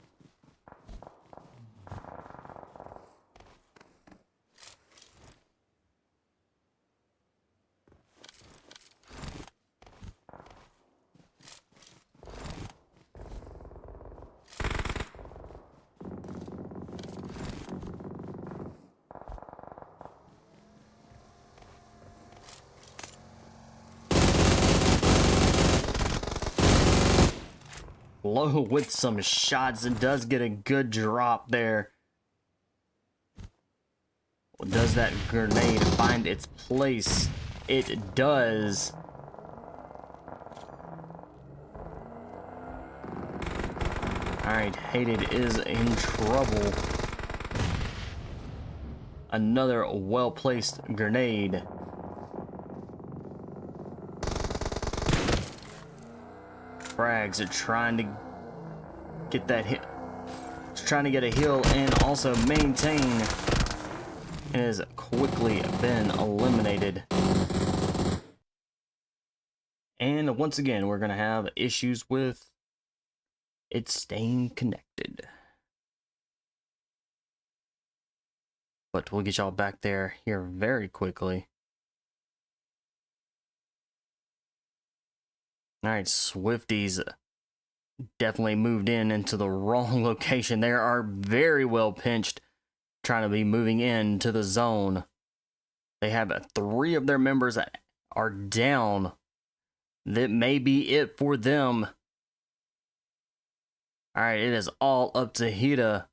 Flow with some shots and does get a good drop there. Does that grenade find its place? It does. Alright, Hated is in trouble. Another well-placed grenade. Frags are trying to get that hit. Trying to get a heal and also maintain. And has quickly been eliminated. And once again, we're going to have issues with it staying connected. But we'll get y'all back there here very quickly. Alright, Swifties definitely moved into the wrong location. They are very well pinched, trying to be moving into the zone. They have 3 of their members that are down. That may be it for them. Alright, it is all up to Hida.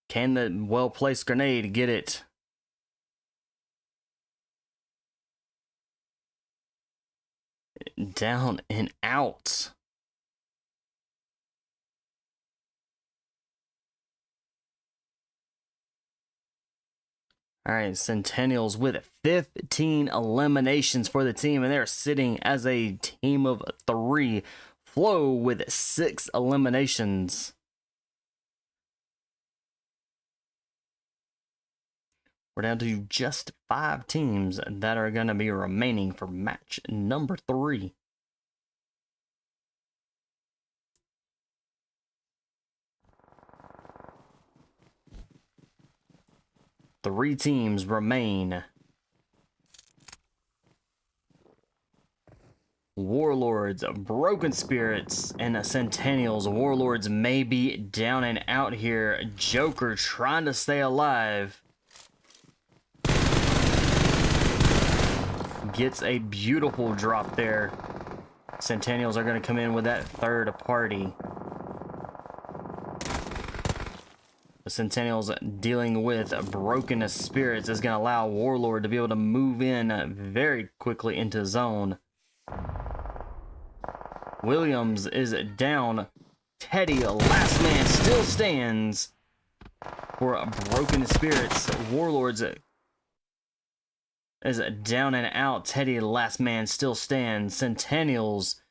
Can the well-placed grenade get it? Down and out. Alright, Sentinels with 15 eliminations for the team, and they're sitting as a team of 3. Flow with 6 eliminations. We're down to just 5 teams that are going to be remaining for match number 3. Three teams remain. Warlords, Broken Spirits, and Sentinels. Warlords may be down and out here. Joker trying to stay alive. Gets a beautiful drop there. Sentinels are going to come in with that third party. The Sentinels dealing with Broken Spirits is going to allow Warlord to be able to move in very quickly into zone. Williams is down. Teddy, last man, still stands for Broken Spirits. Warlords is down and out. Teddy, last man, still stands. Sentinels.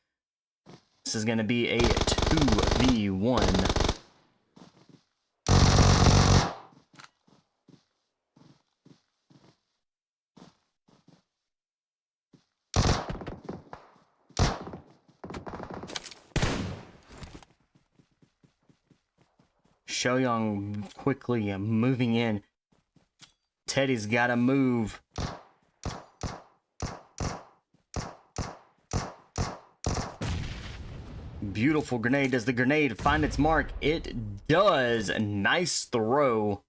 This is going to be a 2v1. Shoyoung quickly moving in. Teddy's got to move. Beautiful grenade. Does the grenade find its mark? It does. Nice throw.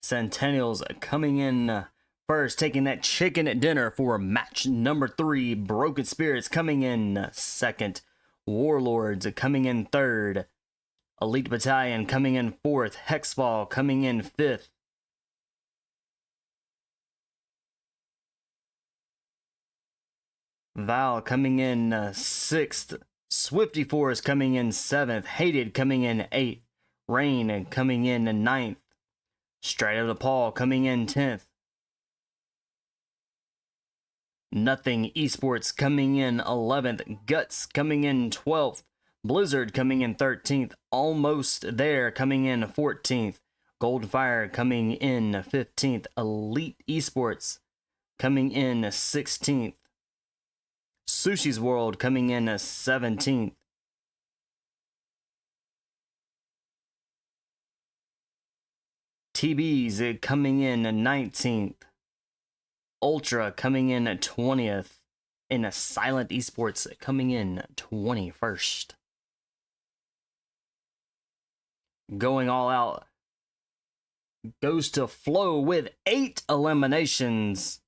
Sentinels coming in first, taking that chicken dinner for match number 3. Broken Spirits coming in second. Warlords coming in third. Elite Battalion coming in 4th. HexFall coming in 5th. Val coming in 6th. Swifty Force coming in 7th. Hated coming in 8th. Rain coming in 9th. Straight of the Paul coming in 10th. Nothing Esports coming in 11th. Guts coming in 12th. Blizzard coming in 13th. Almost there coming in 14th. PHYR coming in 15th. Elite Esports coming in 16th. Sushi's World coming in 17th. TBes coming in 19th. Ultra coming in 20th. And Silent Esports coming in 21st. Going all out goes to Flow with 8 eliminations.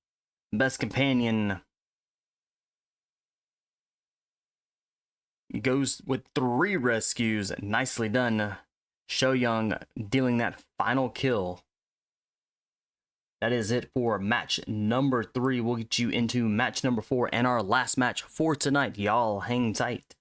Best companion goes with 3 rescues. Nicely done. Shoyoung dealing that final kill. That is it for match number 3. We'll get you into match number 4 and our last match for tonight. Y'all hang tight.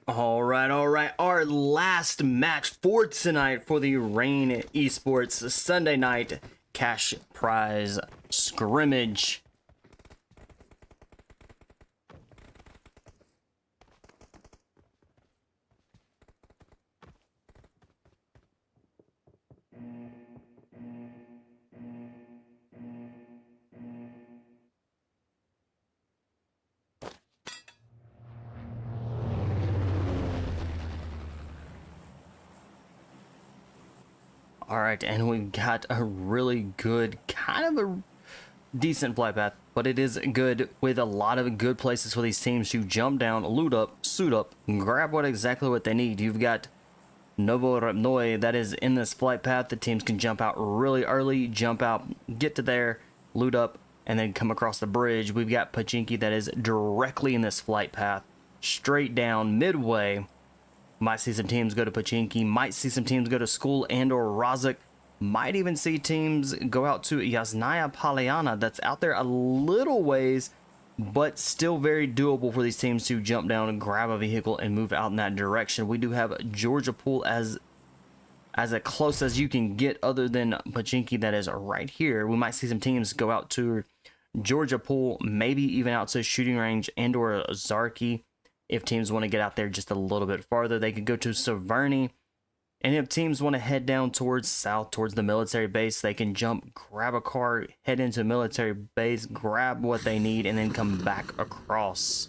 All right. Our last match for tonight for the Rain Esports Sunday night cash prize scrimmage. All right, and we've got a really good, kind of a decent flight path, but it is good with a lot of good places for these teams to jump down, loot up, suit up, grab exactly what they need. You've got Novorobnoye that is in this flight path. The teams can jump out really early, jump out, get to there, loot up, and then come across the bridge. We've got Pachinki that is directly in this flight path, straight down midway. Might see some teams go to Pachinki, might see some teams go to School and or Razak, might even see teams go out to Yasnaya Polyana. That's out there a little ways, but still very doable for these teams to jump down and grab a vehicle and move out in that direction. We do have Georgia Pool as close as you can get other than Pachinki that is right here. We might see some teams go out to Georgia Pool, maybe even out to Shooting Range and or Zarki. If teams want to get out there just a little bit farther, they could go to Severny. And if teams want to head down towards south, towards the military base, they can jump, grab a car, head into military base, grab what they need, and then come back across.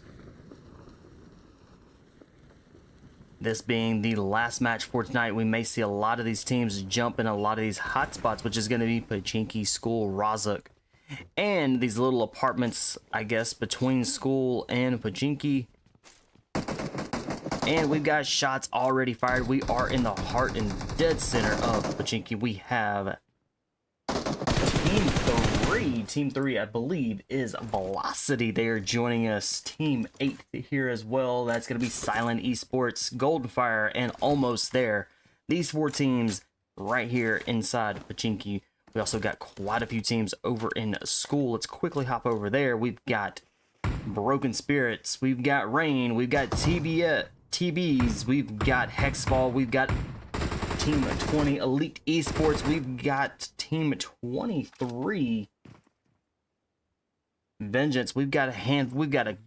This being the last match for tonight, we may see a lot of these teams jump in a lot of these hotspots, which is going to be Pachinki, School, Razak, and these little apartments, I guess, between School and Pachinki. And we've got shots already fired. We are in the heart and dead center of Pachinki. We have Team 3, I believe, is Velocity. They are joining us. Team 8 here as well. That's going to be Silent Esports, Golden Fire, and Almost There. These 4 teams right here inside Pachinki. We also got quite a few teams over in School. Let's quickly hop over there. We've got Broken Spirits. We've got Rain. We've got TBes, we've got HexFall, we've got Team 20 Elite Esports, we've got Team 23 Vengeance. We've got a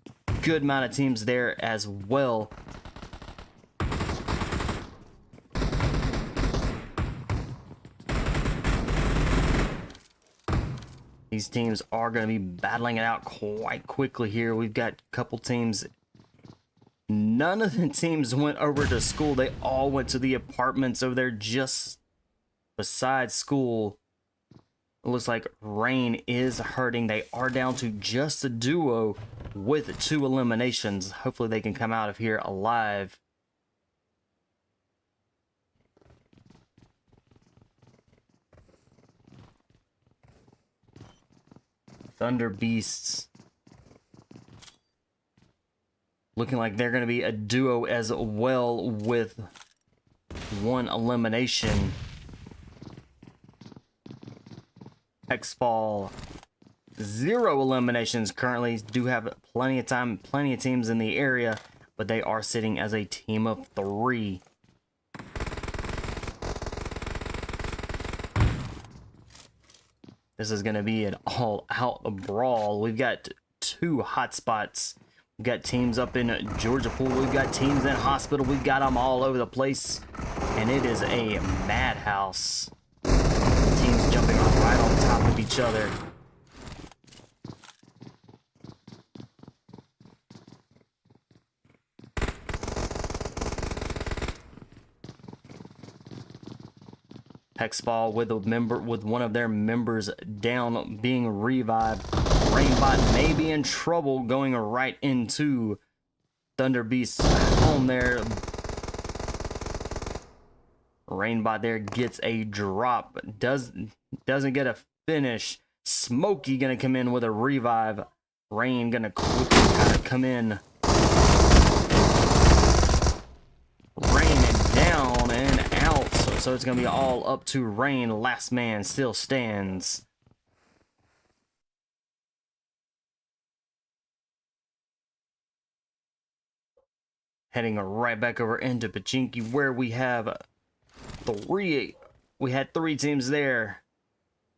good amount of teams there as well. These teams are going to be battling it out quite quickly here. We've got a couple teams. None of the teams went over to School. They all went to the apartments over there just beside School. It looks like Rain is hurting. They are down to just a duo with 2 eliminations. Hopefully they can come out of here alive. Thunder Beasts. Looking like they're going to be a duo as well with 1 elimination. HexFall, 0 eliminations currently. Do have plenty of time, plenty of teams in the area, but they are sitting as a team of 3. This is going to be an all-out brawl. We've got 2 hotspots. We've got teams up in Georgia Pool. We've got teams in Hospital. We've got them all over the place. And it is a madhouse. Teams jumping right on top of each other. HexFall with one of their members down, being revived. Rainbot may be in trouble going right into Thunder Beast's home there. Rainbot there gets a drop, doesn't get a finish. Smokey gonna come in with a revive. Rain gonna quickly kind of come in. Rain down and out. So it's gonna be all up to Rain. Last man still stands. Heading right back over into Pachinki, where we have three. We had 3 teams there.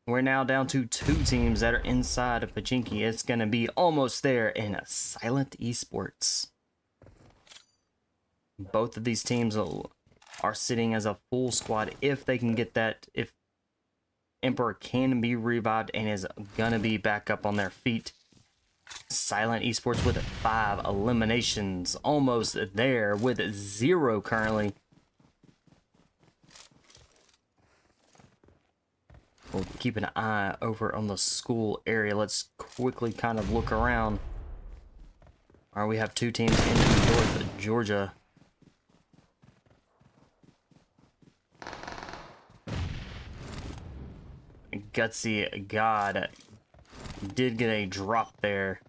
We're now down to 2 teams that are inside of Pachinki. It's going to be almost there in Silent Esports. Both of these teams are sitting as a full squad if they can get that. If Emperor can be revived and is going to be back up on their feet. Silent Esports with 5 eliminations. Almost there with 0 currently. We'll keep an eye over on the school area. Let's quickly kind of look around. All right, we have 2 teams in North Georgia. Gutsy God did get a drop there.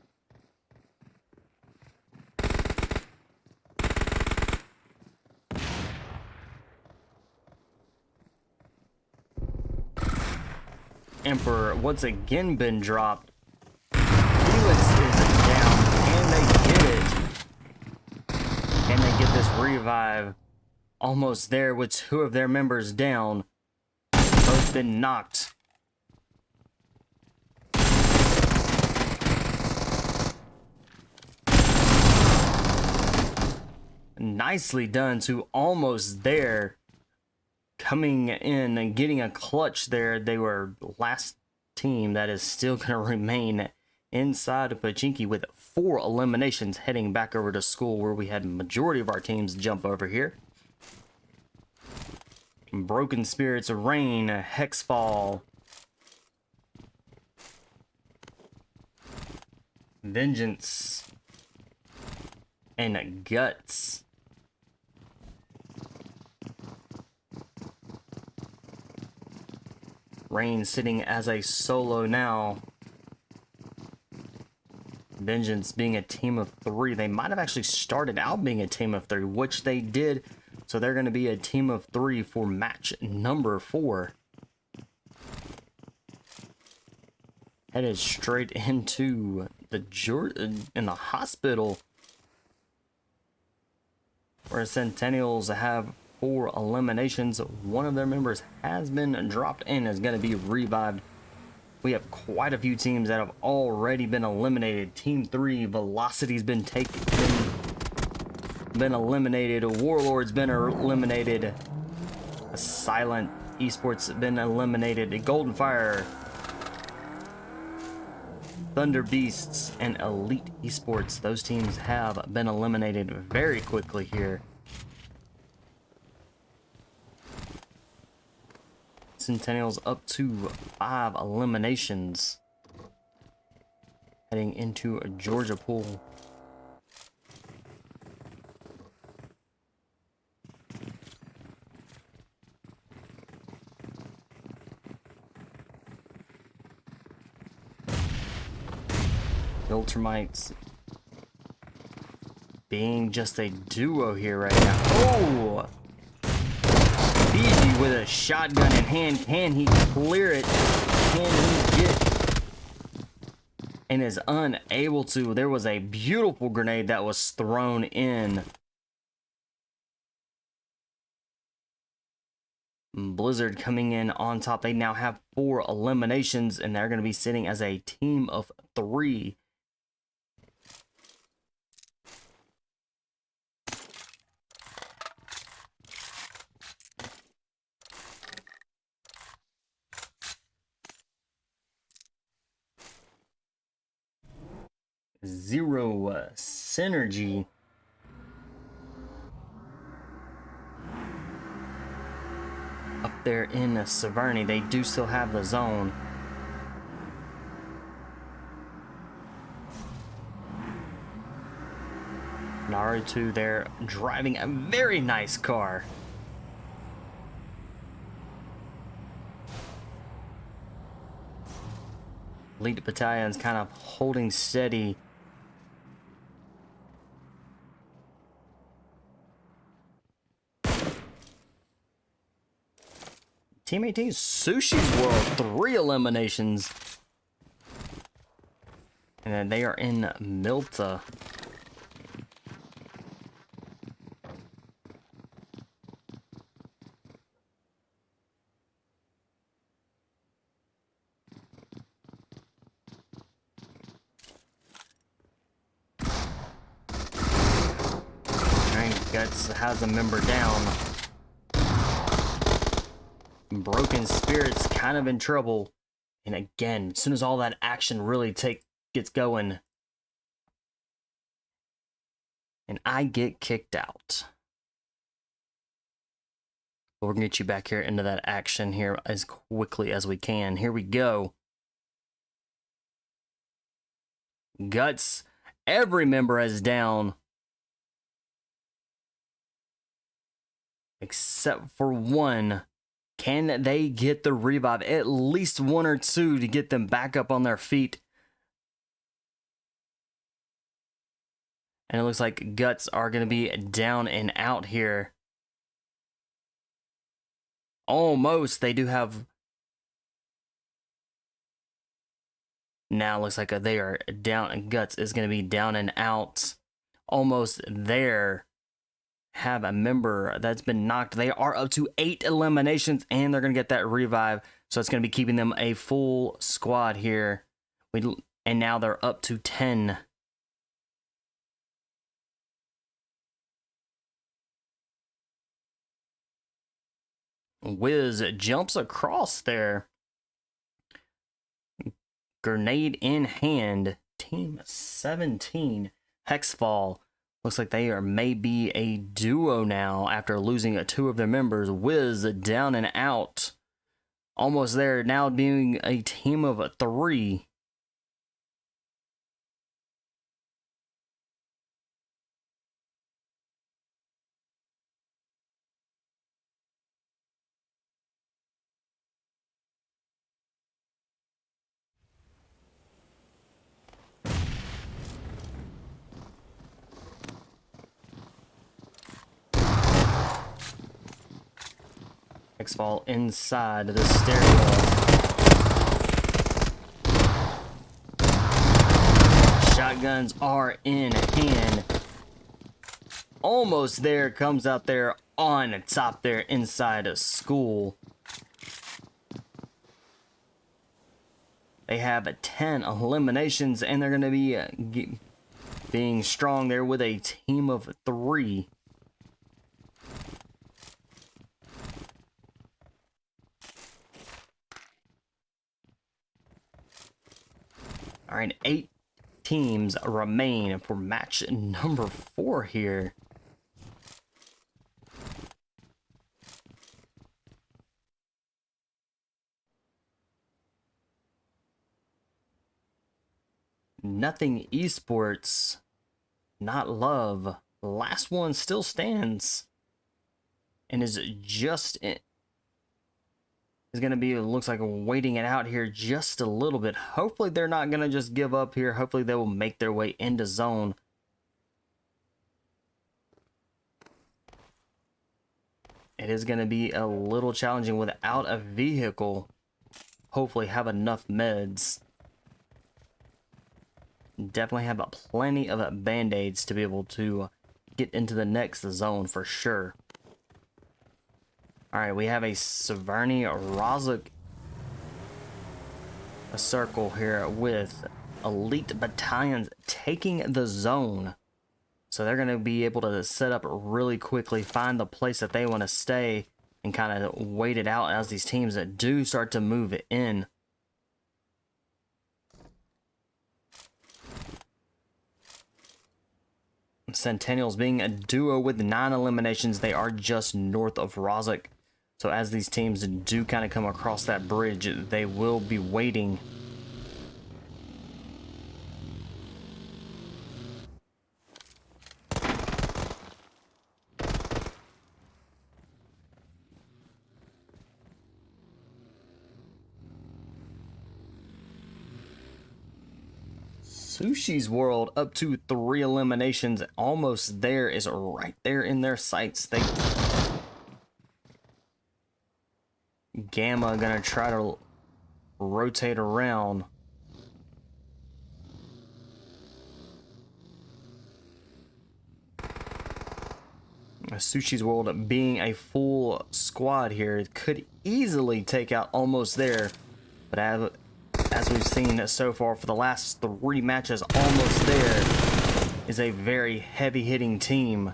Emperor once again been dropped. Felix is down. Can they get it? Can they get this revive? Almost there with 2 of their members down. Both been knocked. Nicely done to almost there. Coming in and getting a clutch there. They were last team that is still going to remain inside of Pachinki with 4 eliminations, heading back over to school where we had majority of our teams jump over here. Broken Spirits, Rain, HexFall, Vengeance, and Guts. Rain sitting as a solo now. Vengeance being a team of 3. They might have actually started out being a team of 3, which they did. So they're going to be a team of 3 for match number 4. Headed straight into the in the hospital, where Sentinels have 4 eliminations. One of their members has been dropped and is going to be revived. We have quite a few teams that have already been eliminated. Team 3, Velocity's been eliminated. WarLords been eliminated. Silent Esports been eliminated. Golden Fire, Thunder Beasts, and Elite Esports. Those teams have been eliminated very quickly here. Sentinels up to 5 eliminations. Heading into a Georgia pool. Viltrumites being just a duo here right now. Oh! Easy with a shotgun in hand. Can he clear it? Can he get? And is unable to. There was a beautiful grenade that was thrown in. Blizzard coming in on top. They now have 4 eliminations, and they're going to be sitting as a team of 3. Zero synergy. Up there in Severny, they do still have the zone. Naruto there driving a very nice car. Elite Battalion's kind of holding steady. Team 18, Sushi's World, 3 eliminations. And then they are in Milta. Guts has a member down. Broken Spirits kind of in trouble. And again, as soon as all that action really gets going, and I get kicked out. But we're gonna get you back here into that action here as quickly as we can. Here we go. Guts, every member is down. Except for one. Can they get the revive? At least one or two to get them back up on their feet. And it looks like Guts are going to be down and out here. Almost. They do have... Now it looks like they are down. Guts is going to be down and out. Almost there. Have a member that's been knocked. They are up to 8 eliminations, and they're going to get that revive. So it's going to be keeping them a full squad here. And now they're up to 10. Wiz jumps across there. Grenade in hand. Team 17. HexFall. Looks like they are maybe a duo now after losing 2 of their members. Wiz down and out. Almost there, now being a team of 3. HexFall inside the stereo. Shotguns are in hand. Almost there, comes out there on top there inside a school. They have 10 eliminations, and they're going to be being strong there with a team of 3. All right, 8 teams remain for match number 4 here. Nothing Esports, not love. The last one still stands and is just is going to be, looks like, waiting it out here just a little bit. Hopefully they're not going to just give up here. Hopefully they will make their way into zone. It is going to be a little challenging without a vehicle. Hopefully have enough meds. Definitely have plenty of band-aids to be able to get into the next zone for sure. Alright, we have a Severny Rozuk, a circle here with Elite Battalions taking the zone. So they're going to be able to set up really quickly, find the place that they want to stay, and kind of wait it out as these teams that do start to move in. Sentinels being a duo with 9 eliminations, they are just north of Rozuk. So as these teams do kind of come across that bridge, they will be waiting. Sushi's world up to 3 eliminations. Almost there, is right there in their sights. Gamma gonna try to rotate around. Sushi's world being a full squad here could easily take out Almost there, but as we've seen so far for the last 3 matches, Almost there is a very heavy hitting team.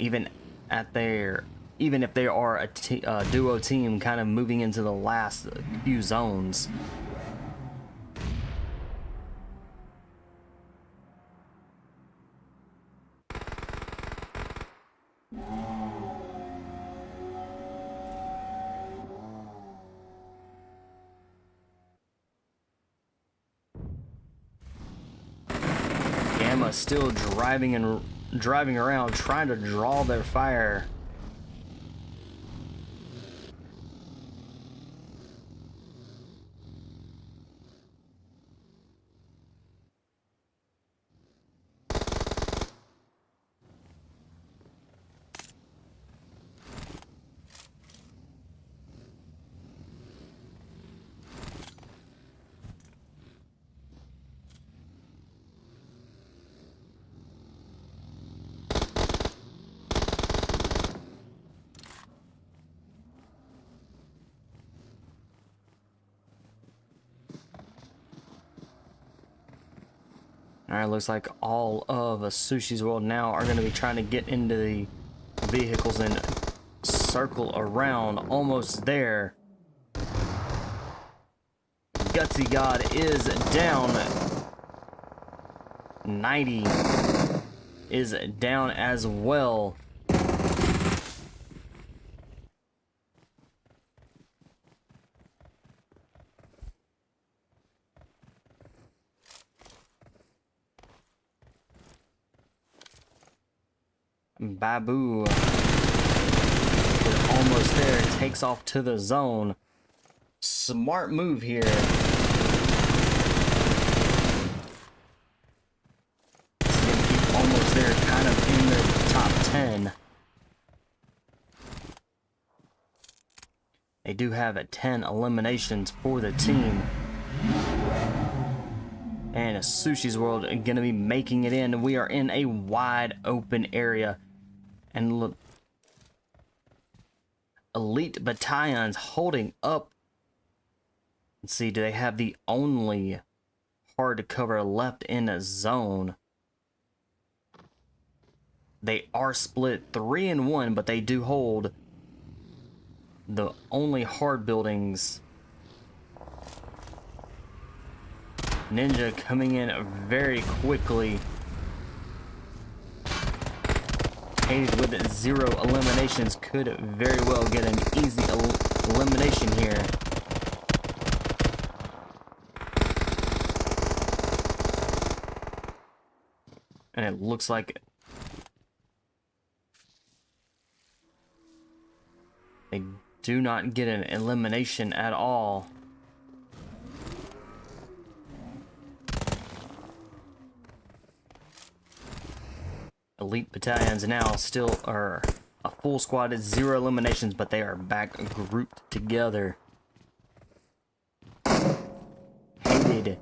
even if they are a duo team kind of moving into the last few zones. Gamma still driving around trying to draw their fire. Alright, looks like all of Sushi's world now are going to be trying to get into the vehicles and circle around. Almost there. Gutsy God is down. 90 is down as well. Babu, we're almost there, takes off to the zone. Smart move here. It's gonna keep almost there, kind of in the top 10. They do have 10 eliminations for the team. And Sushi's world are gonna be making it in. We are in a wide open area. And look, Elite Battalion's holding up. Let's see, do they have the only hard cover left in a zone? They are split 3-1, but they do hold the only hard buildings. Ninja coming in very quickly. Hated with 0 eliminations, could very well get an easy elimination here. And it looks like they do not get an elimination at all. Elite Battalions now still are a full squad at 0 eliminations, but they are back grouped together. Hated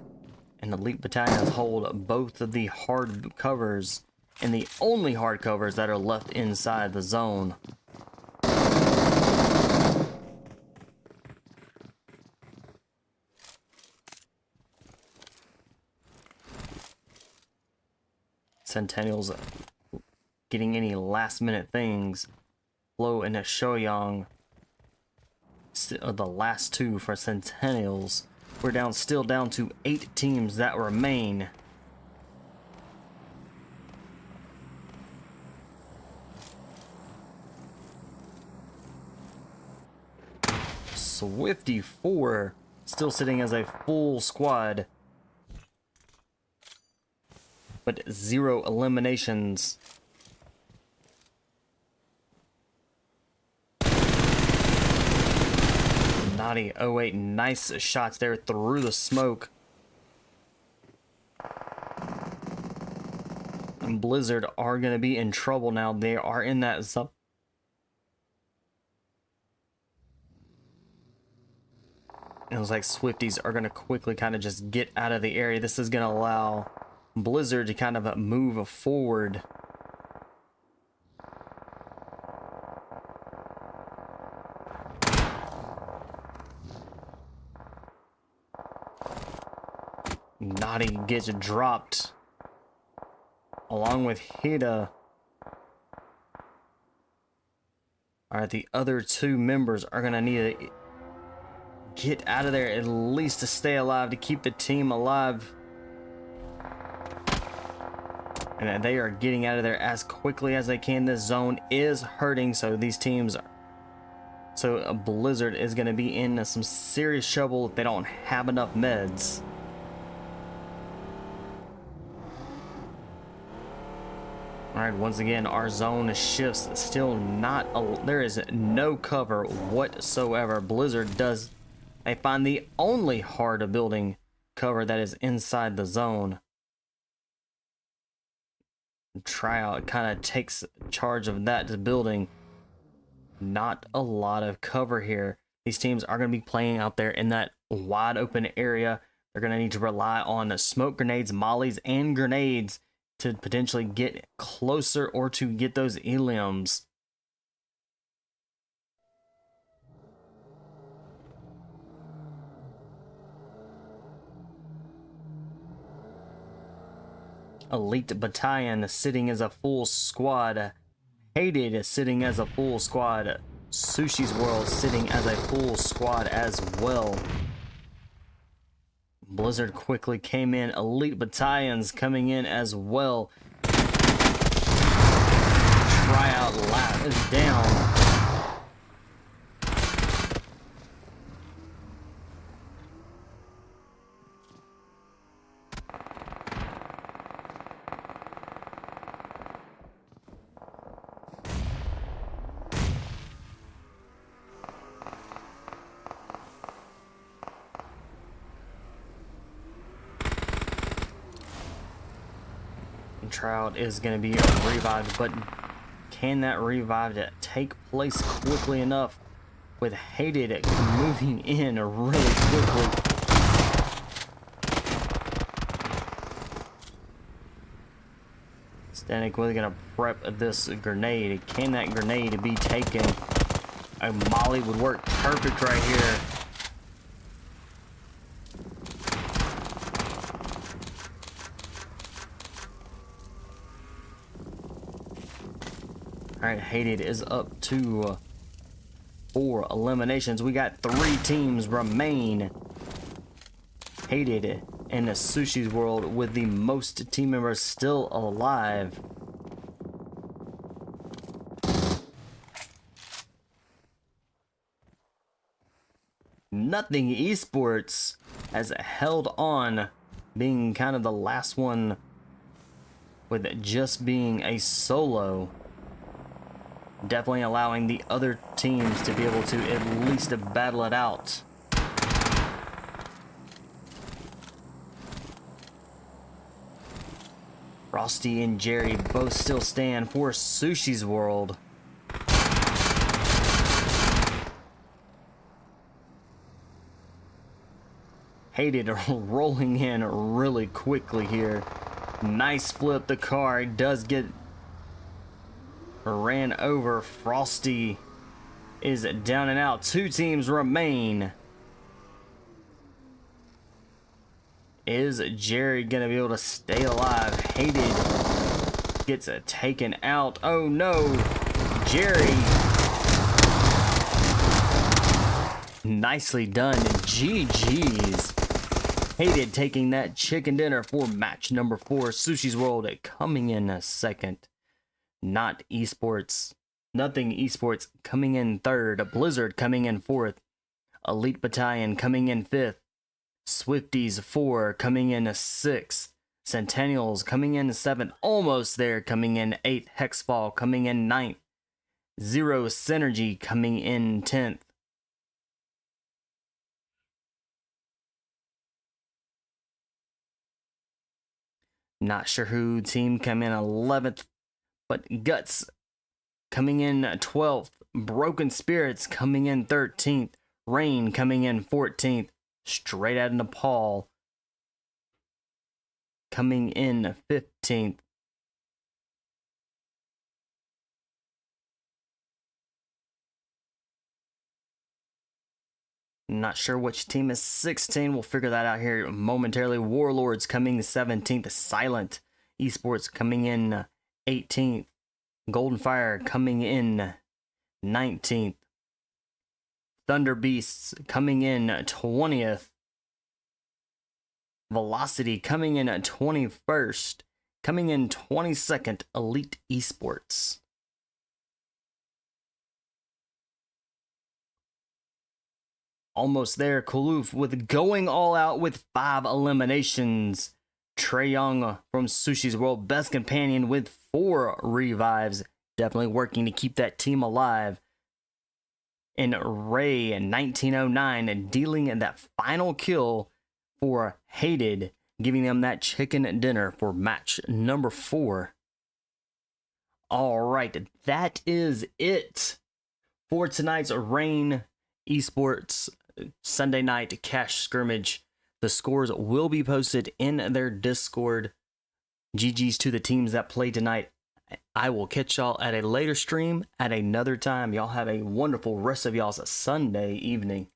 and Elite Battalions hold both of the hard covers and the only hard covers that are left inside the zone. Sentinels getting any last minute things. Flo and Shoyang, the last 2 for Sentinels. We're still down to 8 teams that remain. Swifty 4 still sitting as a full squad, but 0 eliminations. Naughty 08, nice shots there through the smoke. And Blizzard are going to be in trouble now. They are in that zone. It looks like Swifties are going to quickly kind of just get out of the area. This is going to allow Blizzard to kind of move forward. Naughty gets dropped along with Hida. All right, the other two members are going to need to get out of there at least to stay alive, to keep the team alive. And they are getting out of there as quickly as they can. This zone is hurting, so these teams are... So a Blizzard is going to be in some serious trouble if they don't have enough meds. Alright, once again, our zone shifts. Still not... there is no cover whatsoever. Blizzard does... They find the only hard building cover that is inside the zone. Tryout kind of takes charge of that building. Not a lot of cover here. These teams are going to be playing out there in that wide open area. They're going to need to rely on smoke grenades, mollies, and grenades to potentially get closer or to get those elims. Elite Battalion sitting as a full squad. Hated sitting as a full squad. Sushi's World sitting as a full squad as well. Blizzard quickly came in. Elite Battalions coming in as well. Tryout lap is down. Tryout is going to be revived, but can that revive take place quickly enough with Hated moving in really quickly? Static was going to prep this grenade. Can that grenade be taken? A molly would work perfect right here. Alright, Hated is up to 4 eliminations. We got 3 teams remain. Hated in the Sushi's World with the most team members still alive. NOTing Esports has held on, being kind of the last one with just being a solo. Definitely allowing the other teams to be able to at least battle it out. Frosty and Jerry both still stand for Sushi's World. Hated rolling in really quickly here. Nice flip. The car does get ran over. Frosty is down and out. 2 teams remain. Is Jerry gonna be able to stay alive? Hated gets taken out. Oh no, Jerry. Nicely done. GG's. Hated taking that chicken dinner for match number 4. Sushi's World coming in second. NOTing Esports coming in 3rd. Blizzard coming in 4th. Elite Battalion coming in 5th. Swifties 4 coming in 6th. Sentinels coming in 7th. Almost there, coming in 8th. HexFall coming in 9th. Zero Synergy coming in 10th. Not sure who team come in 11th, but Guts coming in 12th. Broken Spirits coming in 13th. Rain coming in 14th. Straight out of Nepal coming in 15th. Not sure which team is 16. We'll figure that out here momentarily. WarLords coming 17th. Silent Esports coming in 18th. Golden Fire coming in 19th. Thunder Beasts coming in 20th. Velocity coming in at 21st. Coming in 22nd, Elite Esports. Almost there, Kaloof with going all out with 5 eliminations. Trey Young from Sushi's World, best companion with 4 revives. Definitely working to keep that team alive. And Ray in 1909 dealing that final kill for Hated, giving them that chicken dinner for match number 4. All right, that is it for tonight's Rain Esports Sunday night cash scrimmage. The scores will be posted in their Discord. GG's to the teams that play tonight. I will catch y'all at a later stream at another time. Y'all have a wonderful rest of y'all's Sunday evening.